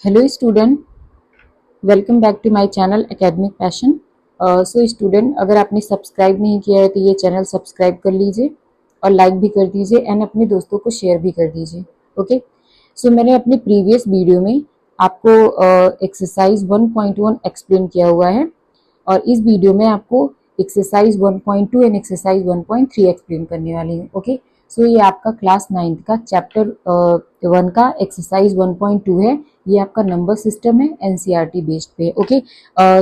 Hello student, welcome back to my channel academic passion. So student, अगर आपने subscribe नहीं किया है तो ये चैनल सब्सक्राइब कर लीजिए और लाइक भी कर दीजिए एंड अपने दोस्तों को शेयर भी कर दीजिए। ओके, सो मैंने अपने प्रीवियस वीडियो में आपको एक्सरसाइज 1.1 एक्सप्लेन किया हुआ है और इस वीडियो में आपको एक्सरसाइज 1.2 एंड एक्सरसाइज 1.3 एक्सप्लेन करने वाली हूँ। ओके, सो ये आपका क्लास 9th का चैप्टर 1 का एक्सरसाइज 1.2 है। ये आपका नंबर सिस्टम है, एनसीईआरटी बेस्ड पे। ओके,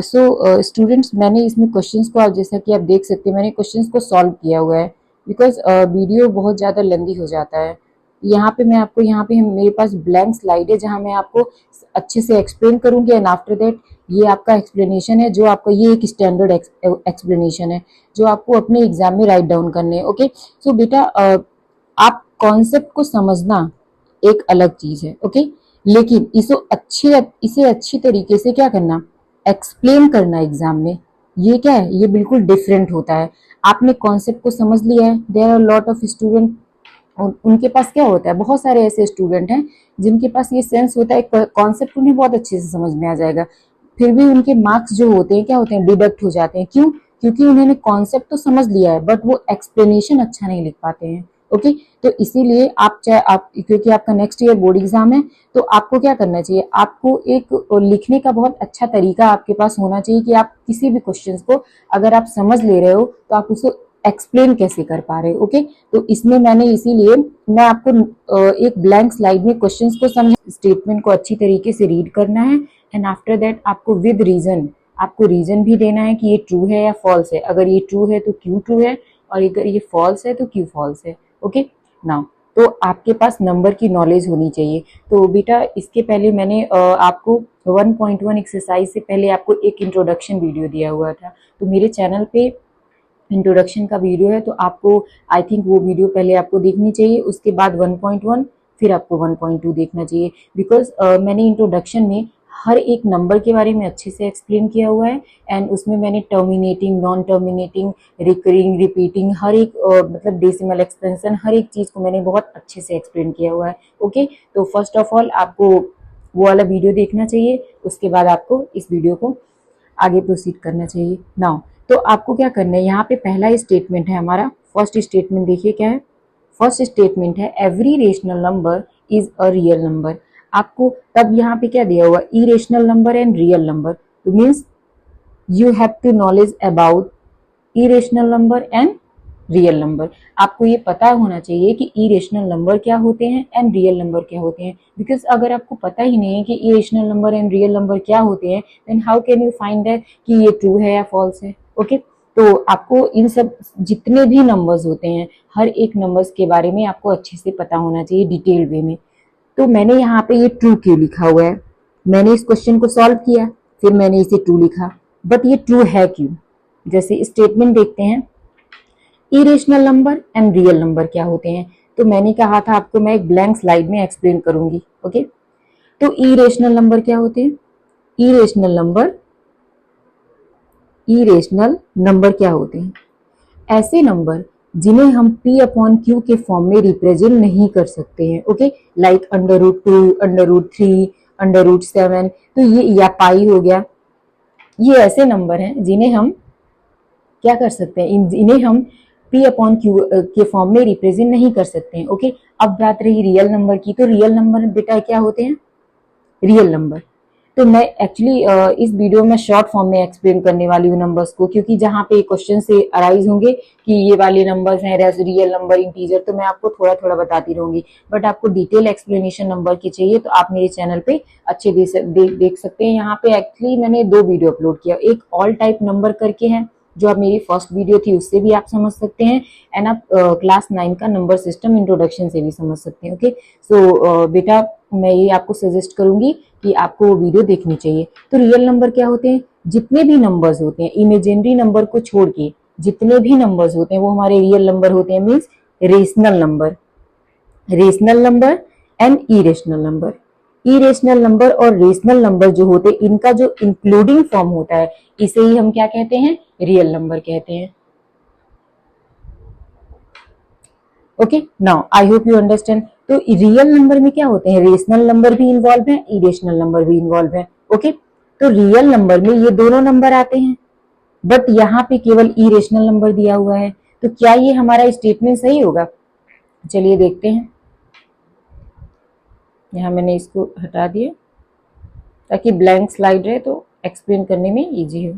सो स्टूडेंट्स, मैंने इसमें क्वेश्चंस को, आप जैसा कि आप देख सकते हैं, मैंने क्वेश्चंस को सॉल्व किया हुआ है बिकॉज वीडियो बहुत ज़्यादा लेंदी हो जाता है। यहाँ पे मैं आपको, यहाँ पे मेरे पास ब्लैंक स्लाइड है जहाँ मैं आपको अच्छे से एक्सप्लेन करूँगी एंड आफ्टर दैट ये आपका एक्सप्लेनेशन है, जो आपका ये एक स्टैंडर्ड एक्सप्लेनेशन है जो आपको अपने एग्जाम में राइट डाउन करने हैं। ओके, सो बेटा आप कॉन्सेप्ट को समझना एक अलग चीज है। ओके, लेकिन इसे अच्छी तरीके से क्या करना, एक्सप्लेन करना एग्जाम में, ये क्या है, ये बिल्कुल डिफरेंट होता है। आपने कॉन्सेप्ट को समझ लिया है, there are lot of student, उनके पास क्या होता है, बहुत सारे ऐसे स्टूडेंट हैं जिनके पास ये सेंस होता है, कॉन्सेप्ट उन्हें बहुत अच्छे से समझ में आ जाएगा, फिर भी उनके मार्क्स जो होते हैं क्या होते हैं, डिडक्ट हो जाते हैं। क्यों? क्योंकि उन्होंने कॉन्सेप्ट तो समझ लिया है बट वो एक्सप्लेनेशन अच्छा नहीं लिख पाते हैं। ओके, तो इसीलिए आप चाहे आप, क्योंकि आपका नेक्स्ट ईयर बोर्ड एग्जाम है, तो आपको क्या करना चाहिए, आपको एक लिखने का बहुत अच्छा तरीका आपके पास होना चाहिए कि आप किसी भी क्वेश्चंस को अगर आप समझ ले रहे हो तो आप उसको एक्सप्लेन कैसे कर पा रहे हो। ओके, तो इसमें मैंने इसीलिए मैं आपको एक ब्लैंक स्लाइड में क्वेश्चंस को समझ, स्टेटमेंट को अच्छी तरीके से रीड करना है एंड आफ्टर दैट आपको विद रीजन, आपको रीजन भी देना है कि ये ट्रू है या फॉल्स है। अगर ये ट्रू है तो क्यों ट्रू है, और अगर ये फॉल्स है तो क्यों फॉल्स है। ओके, नाउ तो आपके पास नंबर की नॉलेज होनी चाहिए। तो बेटा इसके पहले मैंने आपको 1.1 एक्सरसाइज से पहले आपको एक इंट्रोडक्शन वीडियो दिया हुआ था, तो मेरे चैनल पे इंट्रोडक्शन का वीडियो है, तो आपको आई थिंक वो वीडियो पहले आपको देखनी चाहिए, उसके बाद 1.1, फिर आपको 1.2 देखना चाहिए। बिकॉज मैंने इंट्रोडक्शन में हर एक नंबर के बारे में अच्छे से एक्सप्लेन किया हुआ है एंड उसमें मैंने terminating, non terminating, recurring, repeating, हर एक मतलब डेसिमल एक्सपेंशन, हर एक चीज़ को मैंने बहुत अच्छे से एक्सप्लेन किया हुआ है। ओके, तो फर्स्ट ऑफ ऑल आपको वो वाला वीडियो देखना चाहिए, उसके बाद आपको इस वीडियो को आगे प्रोसीड करना चाहिए। नाउ तो आपको क्या करना है, यहाँ पे पहला स्टेटमेंट है हमारा, फर्स्ट स्टेटमेंट देखिए क्या है। फर्स्ट स्टेटमेंट है every rational number is a real number. आपको तब यहाँ पे क्या दिया हुआ, irrational number and real number, तो means you have to knowledge about irrational number and real number. आपको ये पता होना चाहिए कि इरेशनल नंबर क्या होते हैं एंड रियल नंबर क्या होते हैं। बिकॉज अगर आपको पता ही नहीं है कि irrational number and real number क्या होते हैं, then how can you find that कि ये ट्रू है या फॉल्स है। ओके, तो आपको इन सब जितने भी नंबर्स होते हैं, हर एक नंबर्स के बारे में आपको अच्छे से पता होना चाहिए डिटेल वे में। तो मैंने यहाँ पे ये ट्रू क्यों लिखा हुआ है, मैंने इस क्वेश्चन को सॉल्व किया, फिर मैंने इसे ट्रू लिखा, बट ये ट्रू है क्यों। जैसे स्टेटमेंट देखते हैं, irrational number and real number क्या होते हैं, तो मैंने कहा था आपको मैं एक ब्लैंक स्लाइड में एक्सप्लेन करूंगी। ओके, तो इरेशनल नंबर क्या होते हैं, इरेशनल नंबर क्या होते हैं, ऐसे नंबर जिन्हें हम p अपॉन क्यू के फॉर्म में रिप्रेजेंट नहीं कर सकते हैं। ओके, लाइक √2, √3, √7, तो ये या पाई हो गया, ये ऐसे नंबर हैं जिन्हें हम क्या कर सकते हैं, इन्हें हम p अपॉन क्यू के फॉर्म में रिप्रेजेंट नहीं कर सकते हैं। ओके, अब बात रही रियल नंबर की, तो रियल नंबर बेटा क्या होते हैं, रियल नंबर। तो मैं एक्चुअली इस वीडियो में शॉर्ट फॉर्म में एक्सप्लेन करने वाली हूँ नंबर्स को, क्योंकि जहाँ पे क्वेश्चन से अराइज होंगे कि ये वाले नंबर्स हैं रियल नंबर, इंटीजर, तो मैं आपको थोड़ा थोड़ा बताती रहूंगी। बट आपको डिटेल एक्सप्लेनेशन नंबर की चाहिए तो आप मेरे चैनल पे अच्छे देख सकते हैं। यहाँ पे एक्चुअली मैंने 2 वीडियो अपलोड किया, एक ऑल टाइप नंबर करके है जो आप मेरी फर्स्ट वीडियो थी उससे भी आप समझ सकते हैं, एंड आप क्लास 9 का नंबर सिस्टम इंट्रोडक्शन से भी समझ सकते हैं। ओके, सो बेटा मैं ये आपको सजेस्ट करूंगी कि आपको वो वीडियो देखनी चाहिए। तो रियल नंबर क्या होते हैं, जितने भी नंबर्स होते हैं, इमेजिनरी नंबर को छोड़ के जितने भी नंबर्स होते हैं वो हमारे रियल नंबर होते हैं, means rational number and irrational number. Irrational number और रेशनल नंबर जो होते हैं, इनका जो इंक्लूडिंग फॉर्म होता है, इसे ही हम क्या कहते हैं, रियल नंबर कहते हैं। Okay, now I hope you understand. तो रियल नंबर में क्या होते हैं, रेशनल नंबर भी इन्वॉल्व है, इरेशनल नंबर भी इन्वॉल्व है। ओके, तो रियल नंबर में ये दोनों नंबर आते हैं, बट यहाँ पे केवल इरेशनल नंबर दिया हुआ है। तो क्या ये हमारा स्टेटमेंट सही होगा? चलिए देखते हैं। यहाँ मैंने इसको हटा दिया ताकि ब्लैंक स्लाइड रहे तो एक्सप्लेन करने में इजी हो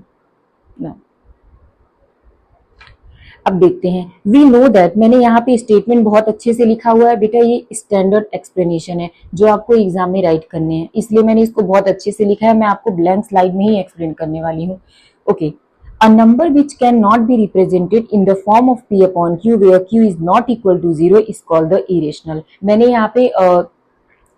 ना। अब देखते हैं, वी नो दैट, मैंने यहाँ पे स्टेटमेंट बहुत अच्छे से लिखा हुआ है बेटा, ये स्टैंडर्ड एक्सप्लेनेशन है जो आपको एग्जाम में राइट करने हैं, इसलिए मैंने इसको बहुत अच्छे से लिखा है। मैं आपको ब्लैंक स्लाइड में ही एक्सप्लेन करने वाली हूँ। Okay, a number which cannot be represented in the form of p upon q where q is not equal to 0 is called the irrational। मैंने यहाँ पे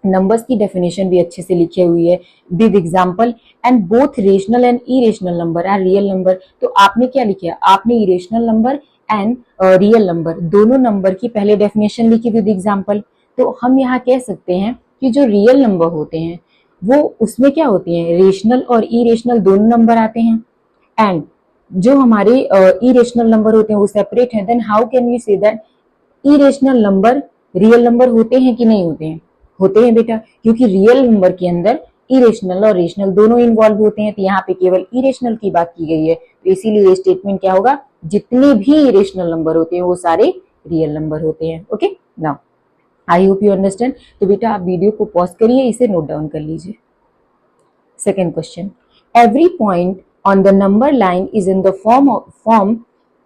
नंबर्स की डेफिनेशन भी अच्छे से लिखी हुई है with example, and both rational and irrational number are real number. तो आपने क्या लिखा, आपने irrational number and real number दोनों नंबर की पहले डेफिनेशन लिखी विद एग्जांपल। तो हम यहाँ कह सकते हैं कि जो रियल नंबर होते हैं वो उसमें क्या होते हैं, रेशनल और इरेशनल दोनों नंबर आते हैं, एंड जो हमारे इरेशनल नंबर होते हैं वो सेपरेट हैं। Then how can we say that irrational number real number होते हैं कि नहीं होते हैं? होते हैं बेटा, क्योंकि रियल नंबर के अंदर इरेशनल और रेशनल दोनों इन्वॉल्व होते हैं। तो यहाँ पे केवल इरेशनल की बात की गई है, तो इसीलिए ये स्टेटमेंट क्या होगा, जितने भी इरेशनल नंबर होते हैं वो सारे रियल नंबर होते हैं। Okay, now I hope you understand. तो बेटा आप वीडियो को पॉज करिए, इसे नोट डाउन कर लीजिए। Second question, every point on the number line is in the form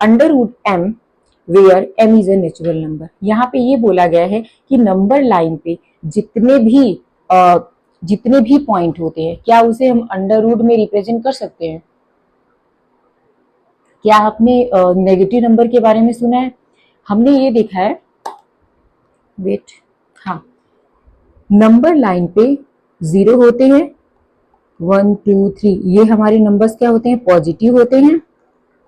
under root m where m is a natural number। यहाँ पे ये बोला गया है कि नंबर लाइन पे जितने भी पॉइंट होते हैं क्या उसे हम अंडर रूट में रिप्रेजेंट कर सकते हैं? क्या आपने नेगेटिव नंबर के बारे में सुना है? हमने ये देखा है, वेट, हाँ, नंबर लाइन पे 0 होते हैं, 1 2 3, ये हमारे नंबर्स क्या होते हैं, पॉजिटिव होते हैं,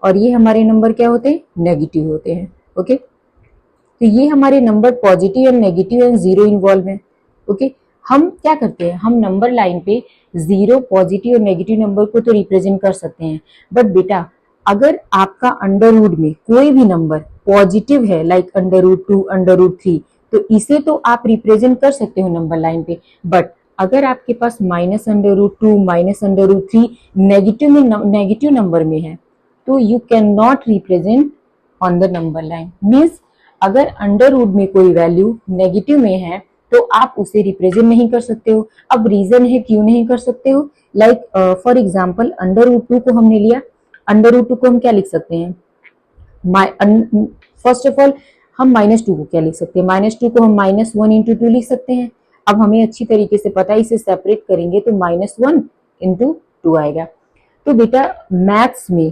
और ये हमारे नंबर क्या होते हैं, नेगेटिव होते हैं। ओके, तो ये हमारे number positive and negative and 0 involve है। ओके, हम क्या करते हैं, हम नंबर लाइन पे 0 पॉजिटिव और नेगेटिव नंबर को तो रिप्रेजेंट कर सकते हैं, बट बेटा अगर आपका अंडर रूट में कोई भी नंबर पॉजिटिव है, like under root 2, under root 3, तो इसे तो आप रिप्रेजेंट कर सकते हो नंबर लाइन पे, बट अगर आपके पास minus under root 2, minus under root 3 negative number में है, तो you can not represent on the number line. Means अगर अंडर रूट में कोई वैल्यू नेगेटिव में है तो आप उसे रिप्रेजेंट नहीं कर सकते हो। अब रीजन है क्यों नहीं कर सकते हो, like for example under root 2 को हमने लिया, अंडर रूट 2 को हम क्या लिख सकते हैं, फर्स्ट ऑफ ऑल हम -2 को क्या लिख सकते हैं, -2 को हम -1 इंटू 2 लिख सकते हैं। अब हमें अच्छी तरीके से पता है, इसे सेपरेट करेंगे तो -1 इंटू 2 आएगा। तो बेटा मैथ्स में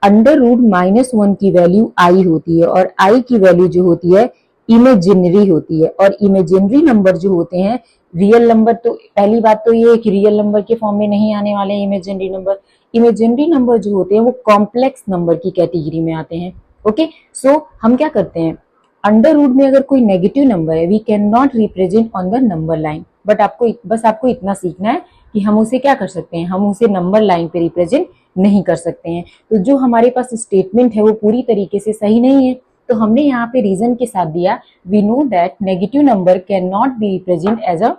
अंडर रूट -1 की वैल्यू आई होती है, और आई की वैल्यू जो होती है इमेजिनरी होती है, और इमेजिनरी नंबर जो होते हैं, रियल नंबर तो पहली बात तो ये है कि रियल नंबर के फॉर्म में नहीं आने वाले इमेजिनरी नंबर। इमेजिनरी नंबर जो होते हैं वो कॉम्प्लेक्स नंबर की कैटेगरी में आते हैं। ओके, सो हम क्या करते हैं, अंडर रूट में अगर कोई नेगेटिव नंबर है, we can not represent on the number line, but आपको इतना सीखना है कि हम उसे क्या कर सकते हैं, हम उसे नंबर लाइन पे रिप्रेजेंट नहीं कर सकते हैं। तो जो हमारे पास स्टेटमेंट है वो पूरी तरीके से सही नहीं है, तो हमने यहाँ पे रीजन के साथ दिया, we know that negative number can not be represent as a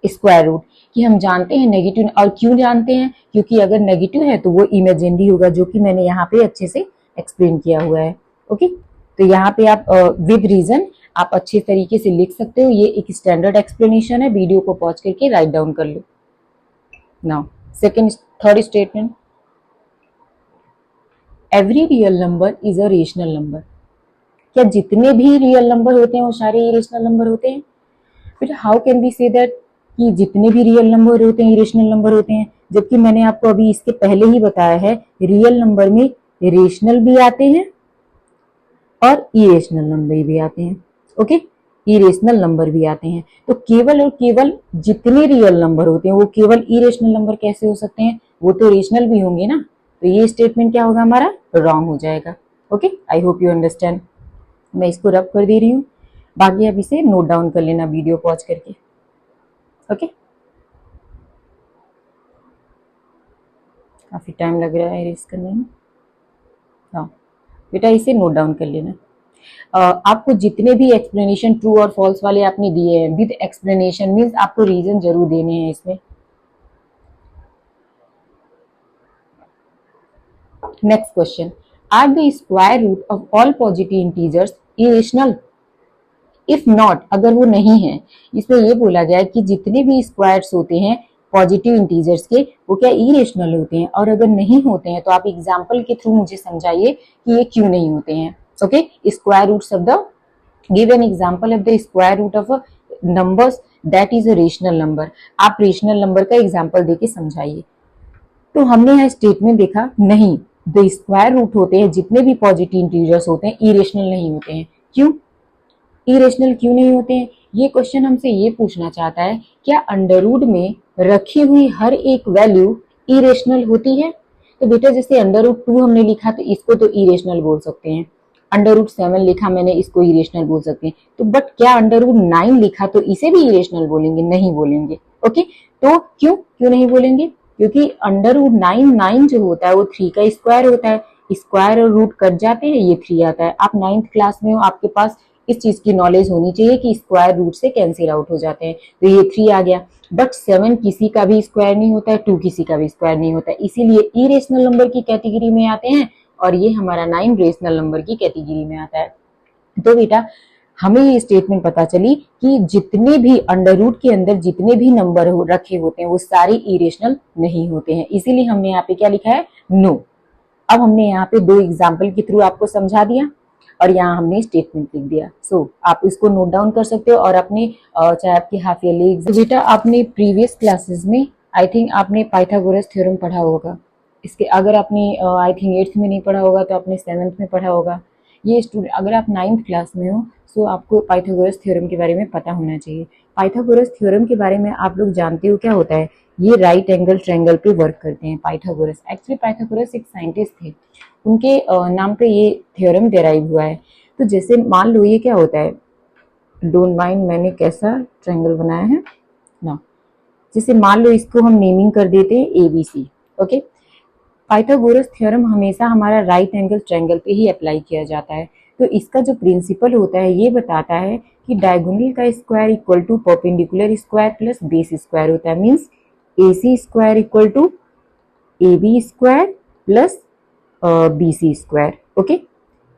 square root, कि हम जानते हैं नेगेटिव, और क्यों जानते हैं, क्योंकि अगर नेगेटिव है तो वो इमेजिनरी होगा, जो कि मैंने यहाँ पे अच्छे से एक्सप्लेन किया हुआ है। ओके, तो यहाँ पे आप विद रीजन आप अच्छे तरीके से लिख सकते हो, ये एक स्टैंडर्ड एक्सप्लेनेशन है, वीडियो को पॉज करके राइट डाउन कर लो। Now third statement, every real number is a rational number. क्या जितने भी रियल नंबर होते हैं वो सारे इरेशनल नंबर होते हैं? फिर how can we say that कि जितने भी रियल नंबर होते हैं इरेशनल नंबर होते हैं, जबकि मैंने आपको अभी इसके पहले ही बताया है रियल नंबर में रेशनल भी आते हैं और इरेशनल नंबर भी आते हैं। ओके, इरेशनल नंबर भी आते हैं, तो केवल और केवल जितने रियल नंबर होते हैं वो केवल इरेशनल नंबर कैसे हो सकते हैं, वो तो रेशनल भी होंगे ना, तो ये स्टेटमेंट क्या होगा हमारा, रॉन्ग हो जाएगा। Okay, I hope you understand. मैं इसको रब कर दे रही हूँ, बाकी आप इसे नोट डाउन कर लेना वीडियो पॉज करके। ओके, काफी टाइम लग रहा है इरेज करने में। हाँ बेटा, इसे नोट डाउन कर लेना। आपको जितने भी एक्सप्लेनेशन ट्रू और फॉल्स वाले आपने दिए हैं विद एक्सप्लेनेशन, मीन्स आपको रीजन जरूर देने हैं इसमें। Next question, are the square root of all positive integers irrational? If not, अगर वो नहीं है, इसमें ये बोला गया है कि जितने भी स्क्वायर्स होते हैं पॉजिटिव इंटीजर्स के वो क्या इरेशनल होते हैं, और अगर नहीं होते हैं तो आप एग्जांपल के थ्रू मुझे समझाइए कि ये क्यों नहीं होते हैं। Okay, square roots of the, give an example of the square root of a numbers that is a rational number. आप रेशनल नंबर का एग्जांपल देके समझाइए। तो हमने यहाँ स्टेटमेंट देखा, नहीं, द स्क्वायर रूट होते हैं जितने भी पॉजिटिव इंटीजर्स होते हैं इरेशनल नहीं होते हैं। क्यों इरेशनल क्यों नहीं होते हैं? ये क्वेश्चन हमसे ये पूछना चाहता है, क्या अंडर रूट में रखी हुई हर एक वैल्यू इरेशनल होती है? तो बेटा जैसे अंडर रूट 2 हमने लिखा तो इसको तो इरेशनल बोल सकते हैं, अंडर रूट 7 लिखा मैंने, इसको इरेशनल बोल सकते हैं। तो बट क्या अंडर रूट 9 लिखा तो इसे भी इरेशनल बोलेंगे? नहीं बोलेंगे। ओके, तो क्यों क्यों नहीं बोलेंगे? क्योंकि अंडर रूट 9 जो होता है वो 3 का स्क्वायर होता है, स्क्वायर और रूट कट जाते हैं, ये 3 आता है। आप 9th क्लास में हो, आपके पास इस चीज की नॉलेज होनी चाहिए कि स्क्वायर रूट से कैंसिल आउट हो जाते हैं, तो ये 3 आ गया। बट 7 किसी का भी स्क्वायर नहीं होता है, 2 किसी का भी स्क्वायर नहीं होता है, इसीलिए इरेशनल नंबर की कैटेगरी में आते हैं, और ये हमारा 9 रेशनल नंबर की कैटेगरी में आता है। तो बेटा हमें ये स्टेटमेंट पता चली कि जितने भी अंडर रूट के अंदर जितने भी नंबर रखे होते हैं वो सारे इरेशनल नहीं होते हैं, इसीलिए हमने यहाँ पे क्या लिखा है, नो। अब हमने यहाँ पे 2 एग्जाम्पल के थ्रू आपको समझा दिया और यहाँ हमने स्टेटमेंट लिख दिया। सो आप इसको नोट डाउन कर सकते हो और अपने चाहे आपकी हाफ ईयरली एग्जाम। बेटा आपने प्रीवियस क्लासेस में आई थिंक आपने पाइथागोरस थ्योरम पढ़ा होगा, इसके अगर आपने आई थिंक 8th में नहीं पढ़ा होगा तो आपने 7th में पढ़ा होगा। ये स्टूडेंट अगर आप 9th क्लास में हो तो आपको पाइथागोरस थ्योरम के बारे में पता होना चाहिए। पाइथागोरस थ्योरम के बारे में आप लोग जानते हो क्या होता है, ये राइट एंगल ट्रायंगल पे वर्क करते हैं पाइथागोरस। एक्चुअली पाइथागोरस एक साइंटिस्ट थे, उनके नाम पे ये थ्योरम डेराइव हुआ है। तो जैसे मान लो ये क्या होता है, डोंट माइंड मैंने कैसा ट्रायंगल बनाया है ना, जैसे मान लो इसको हम नेमिंग कर देते हैं ABC। ओके, पाइथागोरस थ्योरम हमेशा हमारा राइट एंगल ट्रायंगल पे ही अप्लाई किया जाता है। तो इसका जो प्रिंसिपल होता है ये बताता है कि डायगोनल का square equal to perpendicular square plus base square होता है, means AC square equal to AB square plus BC square. Okay,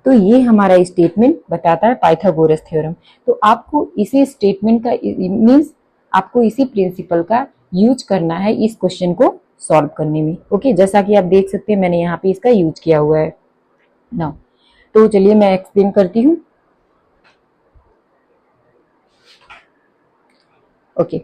तो ये हमारा स्टेटमेंट बताता है पाइथागोरस थ्योरम। तो आपको इसी स्टेटमेंट का मीन्स आपको इसी प्रिंसिपल का यूज करना है इस क्वेश्चन को सॉल्व करने में। ओके, जैसा कि आप देख सकते हैं मैंने यहाँ पे इसका यूज किया हुआ है ना। तो चलिए मैं एक्सप्लेन करती हूँ। ओके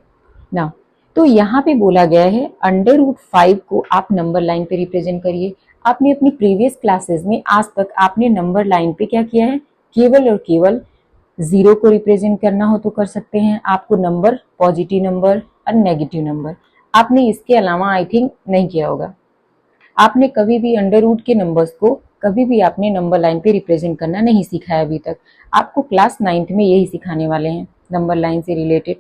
ना, तो यहाँ पे बोला गया है अंडर रूट 5 को आप नंबर लाइन पे रिप्रेजेंट करिए। आपने अपनी प्रीवियस क्लासेस में आज तक आपने नंबर लाइन पे क्या किया है, केवल और केवल 0 को रिप्रेजेंट करना हो तो कर सकते हैं, आपको नंबर पॉजिटिव नंबर और नेगेटिव नंबर, आपने इसके अलावा आई थिंक नहीं किया होगा। आपने कभी भी अंडर रूट के नंबर्स को कभी भी आपने नंबर लाइन पे रिप्रेजेंट करना नहीं सीखा है अभी तक। आपको क्लास 9th में यही सिखाने वाले हैं नंबर लाइन से रिलेटेड।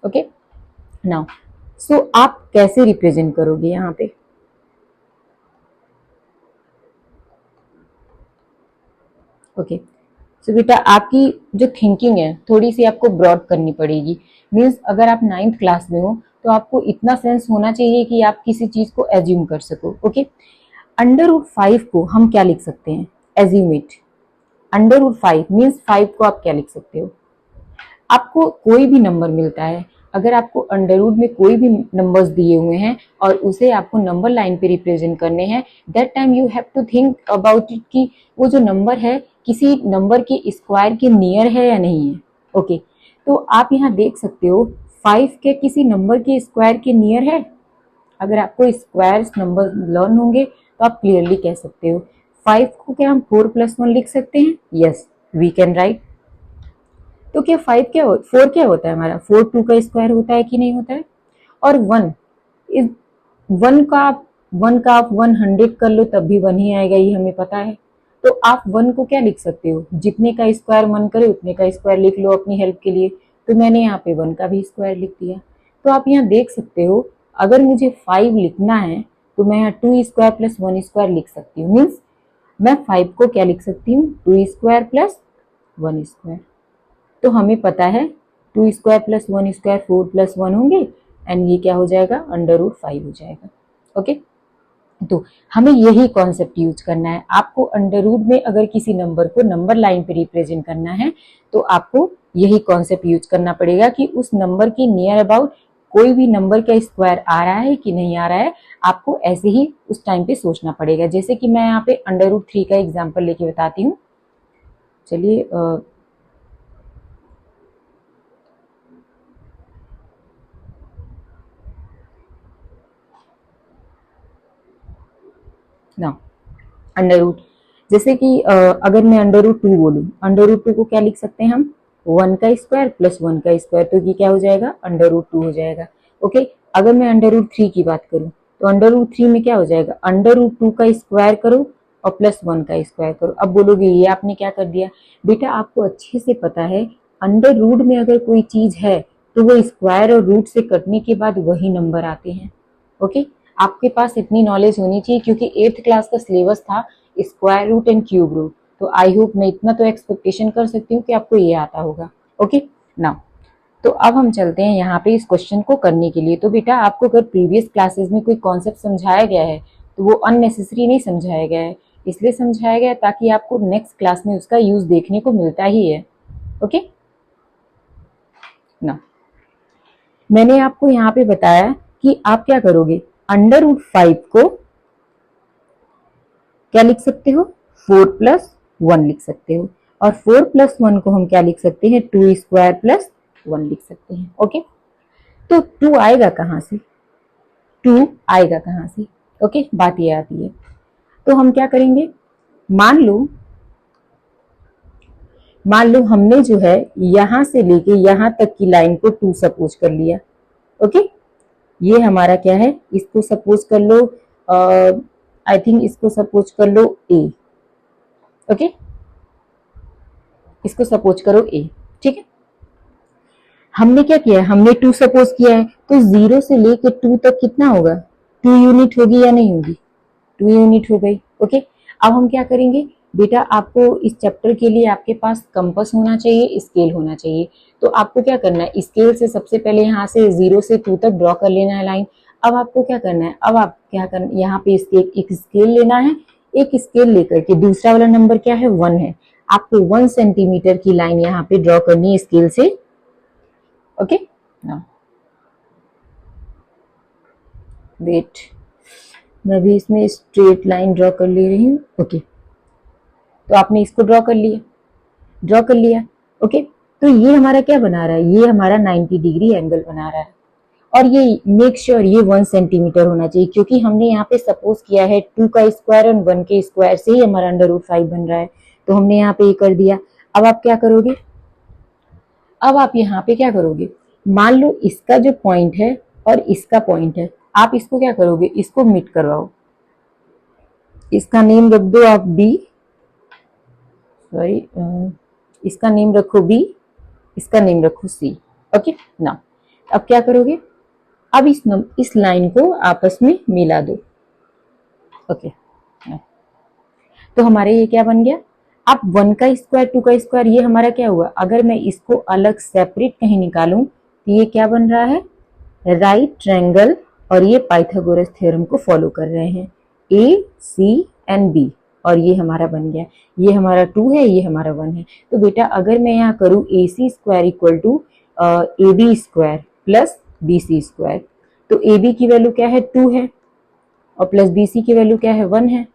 ओके नाउ, सो आप कैसे रिप्रेजेंट करोगे यहाँ पे, ओके सो बेटा आपकी जो थिंकिंग है थोड़ी सी आपको ब्रॉड करनी पड़ेगी। मीन्स अगर आप 9th क्लास में हो तो आपको इतना सेंस होना चाहिए कि आप किसी चीज को एज्यूम कर सको। ओके, अंडर रूट 5 को हम क्या लिख सकते हैं, एज्यूमेट। अंडर रूट 5 मीन्स 5 को आप क्या लिख सकते हो, आपको कोई भी नंबर मिलता है, अगर आपको अंडर रूट में कोई भी नंबर्स दिए हुए हैं और उसे आपको नंबर लाइन पे रिप्रेजेंट करने हैं, that time you have to think about it कि वो जो नंबर है किसी नंबर के स्क्वायर के नियर है या नहीं है। ओके, तो आप यहाँ देख सकते हो 5 के किसी नंबर के स्क्वायर के नियर है। अगर आपको स्क्वायर नंबर लर्न होंगे तो आप क्लियरली कह सकते हो 5 को क्या हम 4 + 1 लिख सकते हैं, यस वी कैन राइट। तो क्या 5 क्या 4 क्या होता है हमारा, 4 2 का स्क्वायर होता है कि नहीं होता है। और 1 इस 1 का आप 100 कर लो तब भी 1 ही आएगा, ये हमें पता है। तो आप 1 को क्या लिख सकते हो, जितने का स्क्वायर मन करे उतने का स्क्वायर लिख लो अपनी हेल्प के लिए। तो मैंने यहाँ पे 1 का भी स्क्वायर लिख दिया। तो आप यहाँ देख सकते हो अगर मुझे 5 लिखना है तो मैं यहाँ 2 स्क्वायर + 1 स्क्वायर लिख सकती हूँ। मीन्स मैं 5 को क्या लिख सकती हूँ, 2 स्क्वायर प्लस 1 स्क्वायर। तो हमें पता है 2 स्क्वायर प्लस 1 स्क्वायर 4 प्लस 1 होंगे एंड ये क्या हो जाएगा, अंडर रूट 5 हो जाएगा। ओके, तो हमें यही कॉन्सेप्ट यूज करना है। आपको अंडर रूट में अगर किसी नंबर को नंबर लाइन पे रिप्रेजेंट करना है तो आपको यही कॉन्सेप्ट यूज करना पड़ेगा कि उस नंबर की नियर अबाउट कोई भी नंबर का स्क्वायर आ रहा है कि नहीं आ रहा है, आपको ऐसे ही उस टाइम पे सोचना पड़ेगा। जैसे कि मैं यहाँ पे अंडर रूट 3 का एग्जाम्पल लेके बताती हूँ। चलिए ना अंडर रूट, जैसे कि अगर मैं अंडर रूट 2 बोलूँ, अंडर रूट 2 को क्या लिख सकते हैं हम, 1 का स्क्वायर प्लस 1 का स्क्वायर, तो ये क्या हो जाएगा, अंडर रूट 2 हो जाएगा। ओके, अगर मैं अंडर रूट 3 की बात करूँ तो अंडर रूट 3 में क्या हो जाएगा, अंडर रूट 2 का स्क्वायर करो और प्लस 1 का स्क्वायर करो। अब बोलोगे ये आपने क्या कर दिया, बेटा आपको अच्छे से पता है अंडर रूट में अगर कोई चीज है तो वो स्क्वायर और रूट से कटने के बाद वही नंबर आते हैं। ओके, आपके पास इतनी नॉलेज होनी चाहिए क्योंकि 8th क्लास का सिलेबस था square root and cube root, तो आई होप मैं इतना तो एक्सपेक्टेशन कर सकती हूँ कि आपको ये आता होगा। ओके नाउ, तो अब हम चलते हैं यहाँ पे इस क्वेश्चन को करने के लिए। तो बेटा आपको अगर प्रीवियस क्लासेस में कोई कॉन्सेप्ट समझाया गया है तो वो अननेसेसरी नहीं समझाया गया है, इसलिए समझाया गया ताकि आपको नेक्स्ट क्लास में उसका यूज देखने को मिलता ही है। ओके ना, मैंने आपको यहाँ पे बताया कि आप क्या करोगे, अंडर रूट 5 को क्या लिख सकते हो, 4 प्लस 1 लिख सकते हो, और 4 प्लस 1 को हम क्या लिख सकते हैं, 2 स्क्वायर प्लस 1 लिख सकते हैं। ओके, तो 2 आएगा कहाँ से, 2 आएगा कहाँ से, ओके बात ये आती है। तो हम क्या करेंगे, मान लो हमने जो है यहां से लेके यहां तक की लाइन को 2 सपोज कर लिया। ओके, ये हमारा क्या है, इसको सपोज कर लो, आई थिंक इसको सपोज कर लो ए। ओके, इसको सपोज करो ए, ठीक है। हमने क्या किया है, हमने 2 सपोज किया है, तो 0 से लेके 2 तक कितना होगा, 2 यूनिट होगी या नहीं होगी, 2 यूनिट हो गई। ओके, अब हम क्या करेंगे, बेटा आपको इस चैप्टर के लिए आपके पास कंपास होना चाहिए, स्केल होना चाहिए। तो आपको क्या करना है, स्केल से सबसे पहले यहाँ से 0 से 2 तक ड्रॉ कर लेना है लाइन। अब आपको क्या करना है, अब आप क्या करना, यहाँ पे एक स्केल लेना है, एक स्केल लेकर के दूसरा वाला नंबर क्या है, 1 है, आपको 1 सेंटीमीटर की लाइन यहाँ पे ड्रॉ करनी है स्केल से। ओके ना, वेट मैं भी इसमें स्ट्रेट लाइन ड्रॉ कर ले रही हूँ। ओके, तो आपने इसको ड्रॉ कर लिया। ओके, तो ये हमारा क्या बना रहा है, ये हमारा 90 डिग्री एंगल बना रहा है, और ये मेक श्योर ये 1 सेंटीमीटर होना चाहिए क्योंकि हमने यहाँ पे सपोज किया है 2 का स्क्वायर और 1 के स्क्वायर से ही हमारा अंडर रूट 5 बन रहा है, तो हमने यहाँ पे ये कर दिया। अब आप क्या करोगे, अब आप यहाँ पे क्या करोगे, मान लो इसका जो पॉइंट है और इसका पॉइंट है, आप इसको क्या करोगे, इसको मीट करवाओ, इसका नेम रख दो आप बी, सॉरी इसका नेम रखो बी, इसका नेम रखो सी। ओके ना, अब क्या करोगे, अब इस लाइन को आपस में मिला दो। ओके, तो हमारे ये क्या बन गया, अब 1 का स्क्वायर 2 का स्क्वायर ये हमारा क्या हुआ, अगर मैं इसको अलग सेपरेट कहीं निकालूं तो ये क्या बन रहा है, राइट ट्रायंगल, और ये पाइथागोरस थ्योरम को फॉलो कर रहे हैं, ए सी एंड बी, और ये हमारा बन गया, ये हमारा 2 है, ये हमारा 1 है। तो बेटा अगर मैं यहाँ करूँ a c square equal to a b square plus b c square, तो ए बी की वैल्यू क्या है, 2 है, और प्लस बी सी की वैल्यू क्या है, 1 है।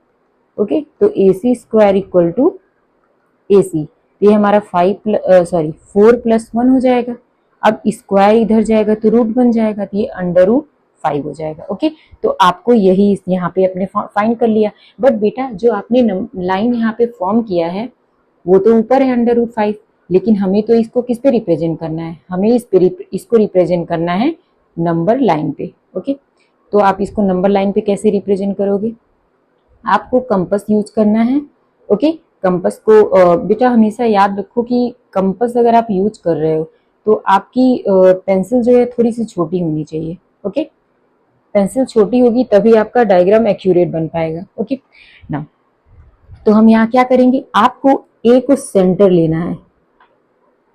ओके, तो ए सी स्क्वायर इक्वल टू ए सी, ये हमारा 4 प्लस 1 हो जाएगा। अब स्क्वायर इधर जाएगा तो रूट बन जाएगा, तो ये अंडर रूट 5 हो जाएगा। ओके, तो आपको यही यहाँ पे अपने फाइंड कर लिया, बट बेटा जो आपने लाइन यहाँ पे फॉर्म किया है वो तो ऊपर है अंडर रूट 5, लेकिन हमें तो इसको किस पे रिप्रेजेंट करना है, हमें इसको रिप्रेजेंट करना है नंबर लाइन पे। ओके, तो आप इसको नंबर लाइन पे कैसे रिप्रेजेंट करोगे, आपको कंपास यूज करना है। ओके, कंपास को बेटा हमेशा याद रखो कि कंपास अगर आप यूज कर रहे हो तो आपकी पेंसिल जो है थोड़ी सी छोटी होनी चाहिए। ओके, पेंसिल छोटी होगी तभी आपका डायग्राम एक्यूरेट बन पाएगा। ओके ना, तो हम यहाँ क्या करेंगे, आपको ए को सेंटर लेना है,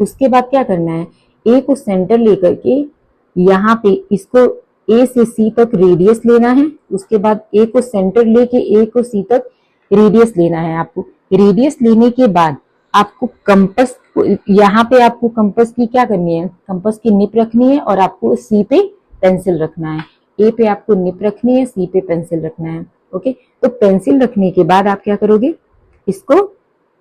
उसके बाद क्या करना है, ए को सेंटर लेकर के यहाँ पे इसको ए से सी तक रेडियस लेना है, उसके बाद ए को सेंटर लेके ए को सी तक रेडियस लेना है। आपको रेडियस लेने के बाद आपको कंपास, यहाँ पे आपको कंपास की क्या करनी है, कंपास की निप रखनी है और आपको सी पे पेंसिल रखना है। ए पे आपको निप रखनी है, सी पे पेंसिल रखना है। ओके, तो पेंसिल रखने के बाद आप क्या करोगे, इसको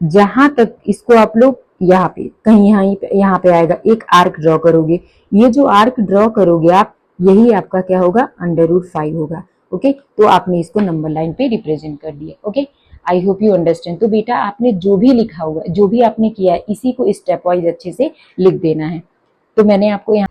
जहां तक इसको आप लोग यहाँ पे कहीं यहाँ पे आएगा, एक आर्क ड्रॉ करोगे। ये जो आर्क ड्रॉ करोगे आप, यही आपका क्या होगा, √5 होगा। ओके, तो आपने इसको नंबर लाइन पे रिप्रेजेंट कर दिया। Okay, I hope you understand. तो बेटा आपने जो भी लिखा होगा, जो भी आपने किया है, इसी को स्टेप वाइज अच्छे से लिख देना है। तो मैंने आपको यहाँ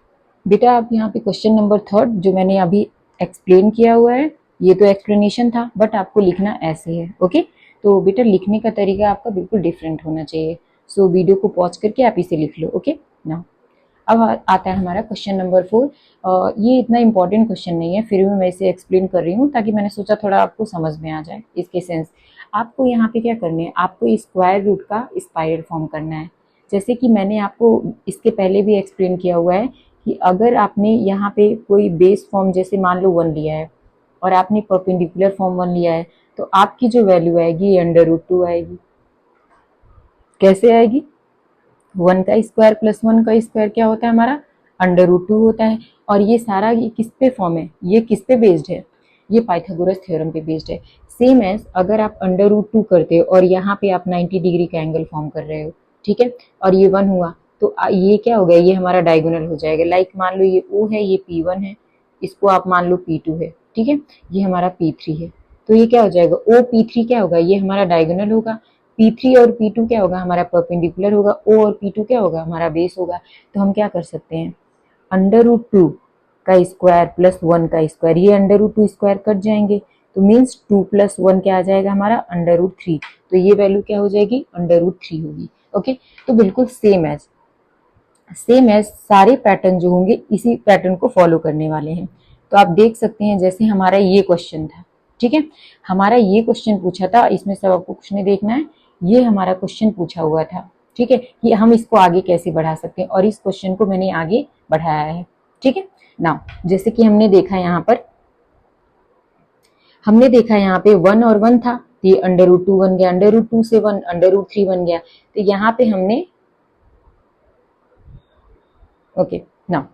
बेटा, आप यहाँ पे क्वेश्चन नंबर 3 जो मैंने अभी एक्सप्लेन किया हुआ है, ये तो एक्सप्लेनेशन था, बट आपको लिखना ऐसे है। ओके, तो बेटा लिखने का तरीका आपका बिल्कुल डिफरेंट होना चाहिए। सो वीडियो को पॉज करके आप इसे लिख लो। ओके, ना अब आता है हमारा क्वेश्चन नंबर 4। ये इतना इंपॉर्टेंट क्वेश्चन नहीं है, फिर भी मैं इसे एक्सप्लेन कर रही हूँ ताकि मैंने सोचा थोड़ा आपको समझ में आ जाए इसके सेंस। आपको यहाँ पे क्या करना है, आपको स्क्वायर रूट का स्पाइरल फॉर्म करना है। जैसे कि मैंने आपको इसके पहले भी एक्सप्लेन किया हुआ है कि अगर आपने यहाँ पे कोई बेस फॉर्म जैसे मान लो 1 लिया है और आपने परपेंडिकुलर फॉर्म 1 लिया है, तो आपकी जो वैल्यू आएगी ये √2 आएगी। कैसे आएगी, 1 का स्क्वायर प्लस 1 का स्क्वायर क्या होता है हमारा, √2 होता है। और ये सारा ये किस पे फॉर्म है, ये किस पे बेस्ड है, ये पाइथागोरस थ्योरम पे बेस्ड है। सेम एज अगर आप √2 करते हो और यहाँ पे आप 90 डिग्री का एंगल फॉर्म कर रहे हो, ठीक है, और ये 1 हुआ, तो ये क्या हो गया, ये हमारा डायगोनल हो जाएगा। लाइक मान लो ये O है, ये P1 है, इसको आप मान लो P2 है, ठीक है, ये हमारा P3 है। तो ये क्या हो जाएगा, OP3 क्या होगा, ये हमारा डायगोनल होगा। P3 और P2 क्या होगा, हमारा परपेंडिकुलर होगा। O और P2 क्या होगा, हमारा बेस होगा। तो हम क्या कर सकते हैं, √2 का स्क्वायर प्लस 1 का स्क्वायर, ये √2 स्क्वायर कट जाएंगे, तो मीन्स 2 + 1 क्या आ जाएगा हमारा, √3। तो ये वैल्यू क्या हो जाएगी, √3 होगी। ओके, तो बिल्कुल सेम एज सारे पैटर्न जो होंगे इसी पैटर्न को फॉलो करने वाले हैं। तो आप देख सकते हैं जैसे हमारा ये क्वेश्चन था, ठीक है, हमारा ये क्वेश्चन पूछा था, इसमें सब आपको कुछ नहीं देखना है, ये हमारा क्वेश्चन पूछा हुआ था, ठीक है, कि हम इसको आगे कैसे बढ़ा सकते हैं, और इस क्वेश्चन को मैंने आगे बढ़ाया है। ठीक है ना, जैसे कि हमने देखा यहाँ पे 1 और 1 था, तो ये √2 बन गया, √2 से 1 √3 बन गया। तो यहाँ पे हमने ओके ना,